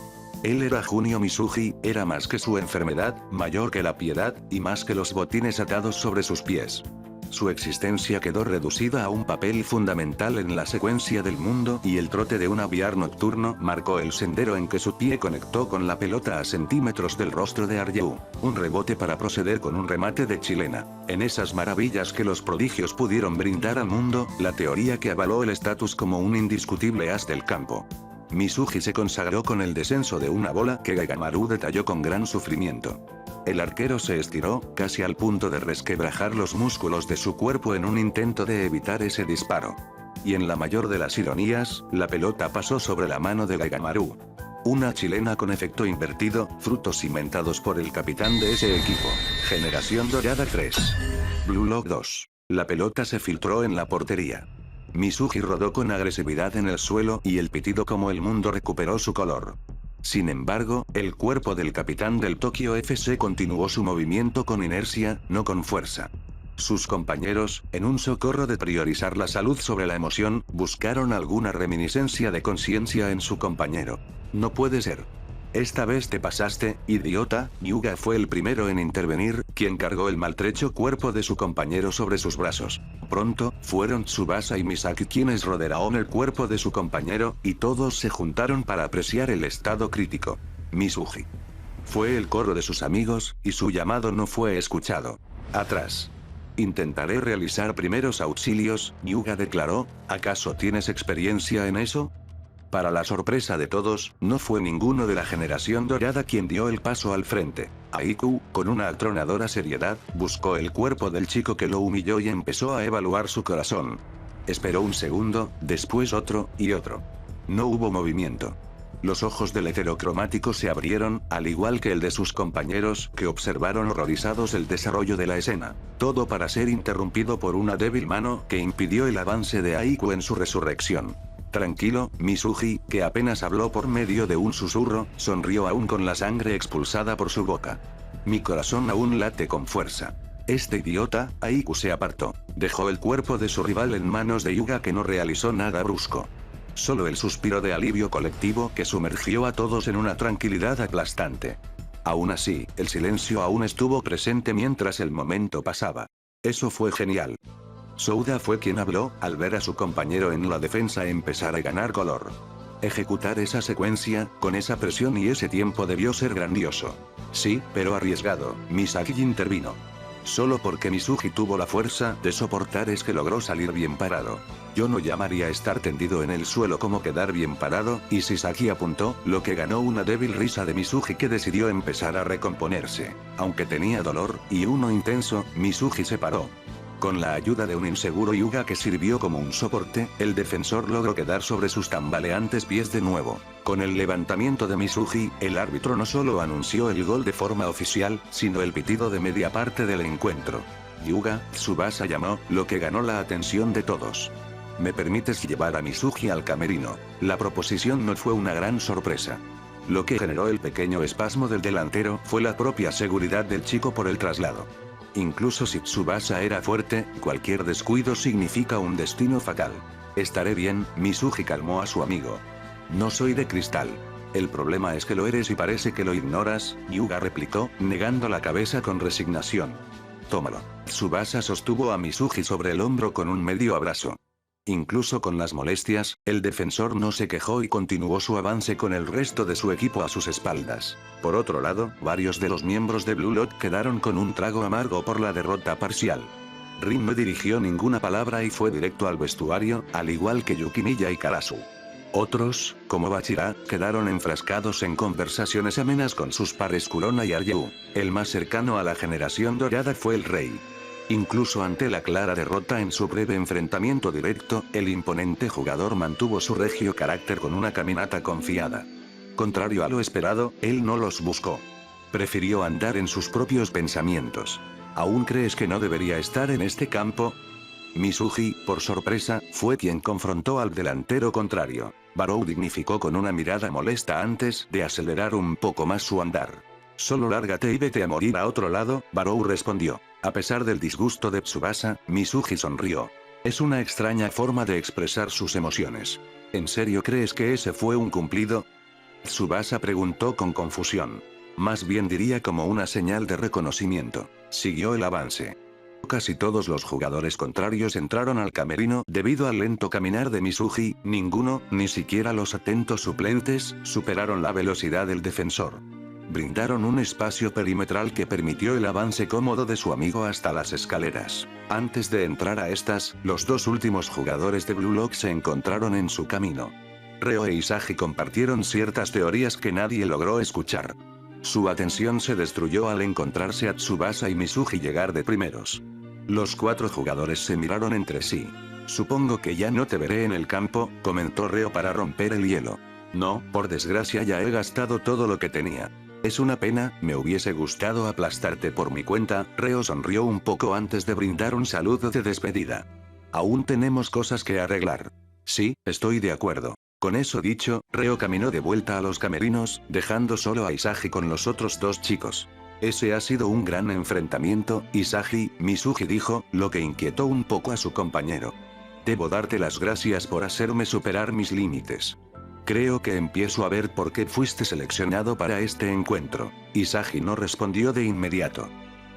Él era Junio Mizuhi, era más que su enfermedad, mayor que la piedad, y más que los botines atados sobre sus pies. Su existencia quedó reducida a un papel fundamental en la secuencia del mundo y el trote de un aviar nocturno marcó el sendero en que su pie conectó con la pelota a centímetros del rostro de Aryu. Un rebote para proceder con un remate de chilena. En esas maravillas que los prodigios pudieron brindar al mundo, la teoría que avaló el estatus como un indiscutible as del campo. Mizuhi se consagró con el descenso de una bola que Gagamaru detalló con gran sufrimiento. El arquero se estiró, casi al punto de resquebrajar los músculos de su cuerpo en un intento de evitar ese disparo. Y en la mayor de las ironías, la pelota pasó sobre la mano de Gagamaru. Una chilena con efecto invertido, frutos inventados por el capitán de ese equipo. Generación Dorada 3. Blue Lock 2. La pelota se filtró en la portería. Mizuhi rodó con agresividad en el suelo y el pitido como el mundo recuperó su color. Sin embargo, el cuerpo del capitán del Tokyo FC continuó su movimiento con inercia, no con fuerza. Sus compañeros, en un socorro de priorizar la salud sobre la emoción, buscaron alguna reminiscencia de conciencia en su compañero. No puede ser. Esta vez te pasaste, idiota. Hyuga fue el primero en intervenir, quien cargó el maltrecho cuerpo de su compañero sobre sus brazos. Pronto, fueron Tsubasa y Misaki quienes rodearon el cuerpo de su compañero, y todos se juntaron para apreciar el estado crítico. Mizuhi. Fue el coro de sus amigos, y su llamado no fue escuchado. Atrás. Intentaré realizar primeros auxilios, Hyuga declaró. ¿Acaso tienes experiencia en eso? Para la sorpresa de todos, no fue ninguno de la generación dorada quien dio el paso al frente. Aiku, con una atronadora seriedad, buscó el cuerpo del chico que lo humilló y empezó a evaluar su corazón. Esperó un segundo, después otro, y otro. No hubo movimiento. Los ojos del heterocromático se abrieron, al igual que el de sus compañeros, que observaron horrorizados el desarrollo de la escena. Todo para ser interrumpido por una débil mano que impidió el avance de Aiku en su resurrección. Tranquilo, Mizuhi, que apenas habló por medio de un susurro, sonrió aún con la sangre expulsada por su boca. Mi corazón aún late con fuerza. Este idiota, Aiku se apartó. Dejó el cuerpo de su rival en manos de Hyuga que no realizó nada brusco. Solo el suspiro de alivio colectivo que sumergió a todos en una tranquilidad aplastante. Aún así, el silencio aún estuvo presente mientras el momento pasaba. Eso fue genial. Souda fue quien habló, al ver a su compañero en la defensa empezar a ganar color. Ejecutar esa secuencia, con esa presión y ese tiempo debió ser grandioso. Sí, pero arriesgado, Misaki intervino. Solo porque Mizuhi tuvo la fuerza de soportar es que logró salir bien parado. Yo no llamaría estar tendido en el suelo como quedar bien parado, y Sasaki apuntó, lo que ganó una débil risa de Mizuhi que decidió empezar a recomponerse. Aunque tenía dolor, y uno intenso, Mizuhi se paró. Con la ayuda de un inseguro Hyuga que sirvió como un soporte, el defensor logró quedar sobre sus tambaleantes pies de nuevo. Con el levantamiento de Mizuhi, el árbitro no solo anunció el gol de forma oficial, sino el pitido de media parte del encuentro. Hyuga, Tsubasa llamó, lo que ganó la atención de todos. ¿Me permites llevar a Mizuhi al camerino? La proposición no fue una gran sorpresa. Lo que generó el pequeño espasmo del delantero fue la propia seguridad del chico por el traslado. Incluso si Tsubasa era fuerte, cualquier descuido significa un destino fatal. Estaré bien, Mizuhi calmó a su amigo. No soy de cristal. El problema es que lo eres y parece que lo ignoras, Hyuga replicó, negando la cabeza con resignación. Tómalo. Tsubasa sostuvo a Mizuhi sobre el hombro con un medio abrazo. Incluso con las molestias, el defensor no se quejó y continuó su avance con el resto de su equipo a sus espaldas. Por otro lado, varios de los miembros de Blue Lock quedaron con un trago amargo por la derrota parcial. Rin no dirigió ninguna palabra y fue directo al vestuario, al igual que Yukimiya y Karasu. Otros, como Bachira, quedaron enfrascados en conversaciones amenas con sus pares Kurona y Aryuu. El más cercano a la generación dorada fue el rey. Incluso ante la clara derrota en su breve enfrentamiento directo, el imponente jugador mantuvo su regio carácter con una caminata confiada. Contrario a lo esperado, él no los buscó. Prefirió andar en sus propios pensamientos. ¿Aún crees que no debería estar en este campo? Mizuhi, por sorpresa, fue quien confrontó al delantero contrario. Barou dignificó con una mirada molesta antes de acelerar un poco más su andar. Solo lárgate y vete a morir a otro lado, Barou respondió. A pesar del disgusto de Tsubasa, Mizuhi sonrió. Es una extraña forma de expresar sus emociones. ¿En serio crees que ese fue un cumplido? Tsubasa preguntó con confusión. Más bien diría como una señal de reconocimiento. Siguió el avance. Casi todos los jugadores contrarios entraron al camerino debido al lento caminar de Mizuhi, ninguno, ni siquiera los atentos suplentes, superaron la velocidad del defensor. Brindaron un espacio perimetral que permitió el avance cómodo de su amigo hasta las escaleras. Antes de entrar a estas, los dos últimos jugadores de Blue Lock se encontraron en su camino. Reo e Isagi compartieron ciertas teorías que nadie logró escuchar. Su atención se destruyó al encontrarse a Tsubasa y Mizuhi llegar de primeros. Los 4 jugadores se miraron entre sí. Supongo que ya no te veré en el campo, comentó Reo para romper el hielo. No, por desgracia ya he gastado todo lo que tenía. Es una pena, me hubiese gustado aplastarte por mi cuenta. Reo sonrió un poco antes de brindar un saludo de despedida. Aún tenemos cosas que arreglar. Sí, estoy de acuerdo. Con eso dicho, Reo caminó de vuelta a los camerinos, dejando solo a Isagi con los otros 2 chicos. Ese ha sido un gran enfrentamiento, Isagi, Mizuhi dijo, lo que inquietó un poco a su compañero. Debo darte las gracias por hacerme superar mis límites. Creo que empiezo a ver por qué fuiste seleccionado para este encuentro. Isagi no respondió de inmediato.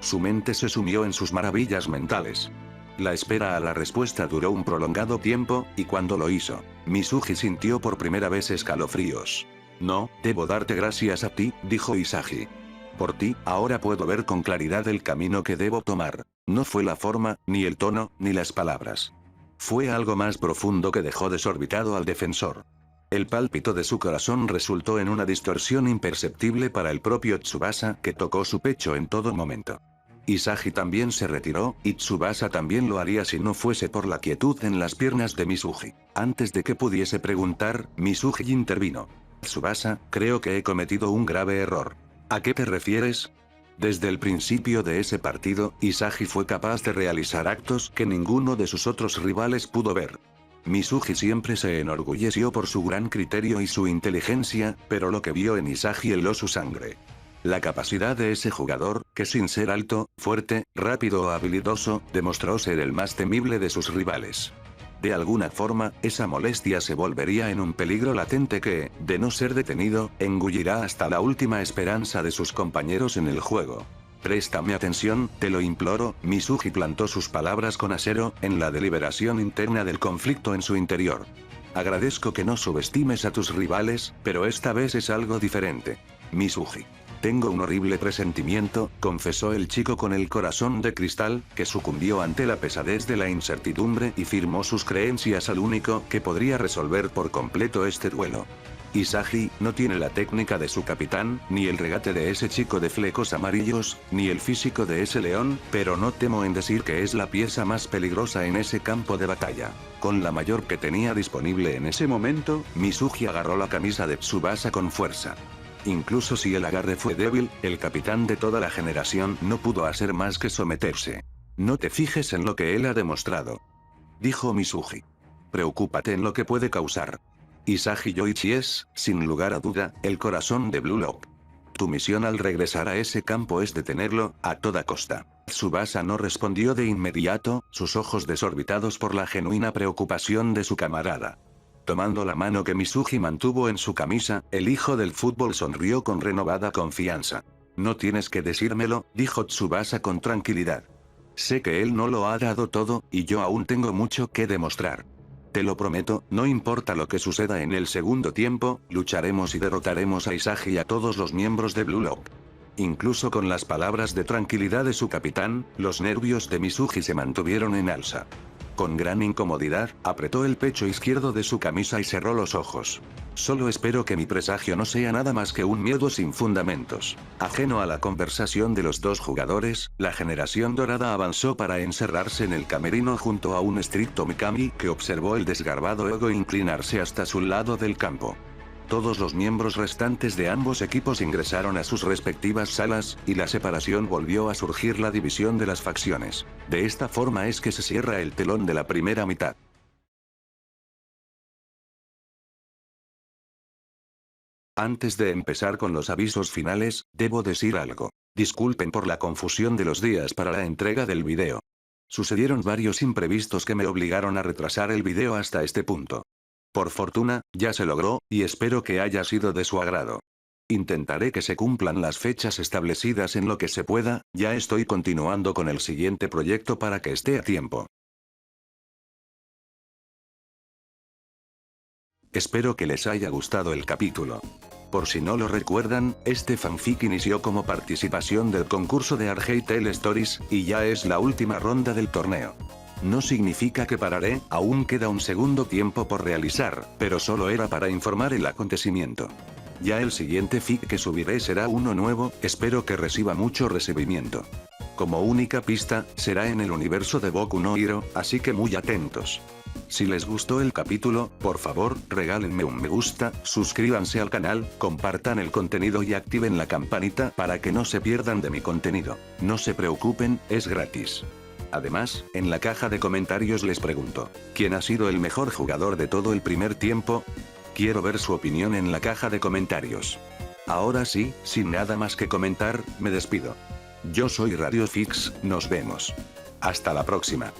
Su mente se sumió en sus maravillas mentales. La espera a la respuesta duró un prolongado tiempo, y cuando lo hizo, Mizuhi sintió por primera vez escalofríos. No, debo darte gracias a ti, dijo Isagi. Por ti, ahora puedo ver con claridad el camino que debo tomar. No fue la forma, ni el tono, ni las palabras. Fue algo más profundo que dejó desorbitado al defensor. El pálpito de su corazón resultó en una distorsión imperceptible para el propio Tsubasa, que tocó su pecho en todo momento. Isagi también se retiró, y Tsubasa también lo haría si no fuese por la quietud en las piernas de Mizuhi. Antes de que pudiese preguntar, Mizuhi intervino. Tsubasa, creo que he cometido un grave error. ¿A qué te refieres? Desde el principio de ese partido, Isagi fue capaz de realizar actos que ninguno de sus otros rivales pudo ver. Mizuhi siempre se enorgulleció por su gran criterio y su inteligencia, pero lo que vio en Isagi heló su sangre. La capacidad de ese jugador, que sin ser alto, fuerte, rápido o habilidoso, demostró ser el más temible de sus rivales. De alguna forma, esa molestia se volvería en un peligro latente que, de no ser detenido, engullirá hasta la última esperanza de sus compañeros en el juego. Préstame atención, te lo imploro. Mizuhi plantó sus palabras con acero, en la deliberación interna del conflicto en su interior. Agradezco que no subestimes a tus rivales, pero esta vez es algo diferente. Mizuhi. Tengo un horrible presentimiento, confesó el chico con el corazón de cristal, que sucumbió ante la pesadez de la incertidumbre y firmó sus creencias al único que podría resolver por completo este duelo. Isagi no tiene la técnica de su capitán, ni el regate de ese chico de flecos amarillos, ni el físico de ese león, pero no temo en decir que es la pieza más peligrosa en ese campo de batalla. Con la mayor que tenía disponible en ese momento, Mizuhi agarró la camisa de Tsubasa con fuerza. Incluso si el agarre fue débil, el capitán de toda la generación no pudo hacer más que someterse. No te fijes en lo que él ha demostrado, dijo Mizuhi. Preocúpate en lo que puede causar. Isagi Yoichi es, sin lugar a duda, el corazón de Blue Lock. Tu misión al regresar a ese campo es detenerlo, a toda costa. Tsubasa no respondió de inmediato, sus ojos desorbitados por la genuina preocupación de su camarada. Tomando la mano que Mizuhi mantuvo en su camisa, el hijo del fútbol sonrió con renovada confianza. No tienes que decírmelo, dijo Tsubasa con tranquilidad. Sé que él no lo ha dado todo, y yo aún tengo mucho que demostrar. Te lo prometo, no importa lo que suceda en el segundo tiempo, lucharemos y derrotaremos a Isagi y a todos los miembros de Blue Lock. Incluso con las palabras de tranquilidad de su capitán, los nervios de Mizuhi se mantuvieron en alza. Con gran incomodidad, apretó el pecho izquierdo de su camisa y cerró los ojos. Solo espero que mi presagio no sea nada más que un miedo sin fundamentos. Ajeno a la conversación de los 2 jugadores, la generación dorada avanzó para encerrarse en el camerino junto a un estricto Mikami que observó el desgarbado ego inclinarse hasta su lado del campo. Todos los miembros restantes de ambos equipos ingresaron a sus respectivas salas, y la separación volvió a surgir la división de las facciones. De esta forma es que se cierra el telón de la primera mitad. Antes de empezar con los avisos finales, debo decir algo. Disculpen por la confusión de los días para la entrega del video. Sucedieron varios imprevistos que me obligaron a retrasar el video hasta este punto. Por fortuna, ya se logró, y espero que haya sido de su agrado. Intentaré que se cumplan las fechas establecidas en lo que se pueda, ya estoy continuando con el siguiente proyecto para que esté a tiempo. Espero que les haya gustado el capítulo. Por si no lo recuerdan, este fanfic inició como participación del concurso de Arcade Tale Stories, y ya es la última ronda del torneo. No significa que pararé, aún queda un segundo tiempo por realizar, pero solo era para informar el acontecimiento. Ya el siguiente fic que subiré será uno nuevo, espero que reciba mucho recibimiento. Como única pista, será en el universo de Boku no Hero, así que muy atentos. Si les gustó el capítulo, por favor, regálenme un me gusta, suscríbanse al canal, compartan el contenido y activen la campanita para que no se pierdan de mi contenido. No se preocupen, es gratis. Además, en la caja de comentarios les pregunto, ¿quién ha sido el mejor jugador de todo el primer tiempo? Quiero ver su opinión en la caja de comentarios. Ahora sí, sin nada más que comentar, me despido. Yo soy Radio Fix, nos vemos. Hasta la próxima.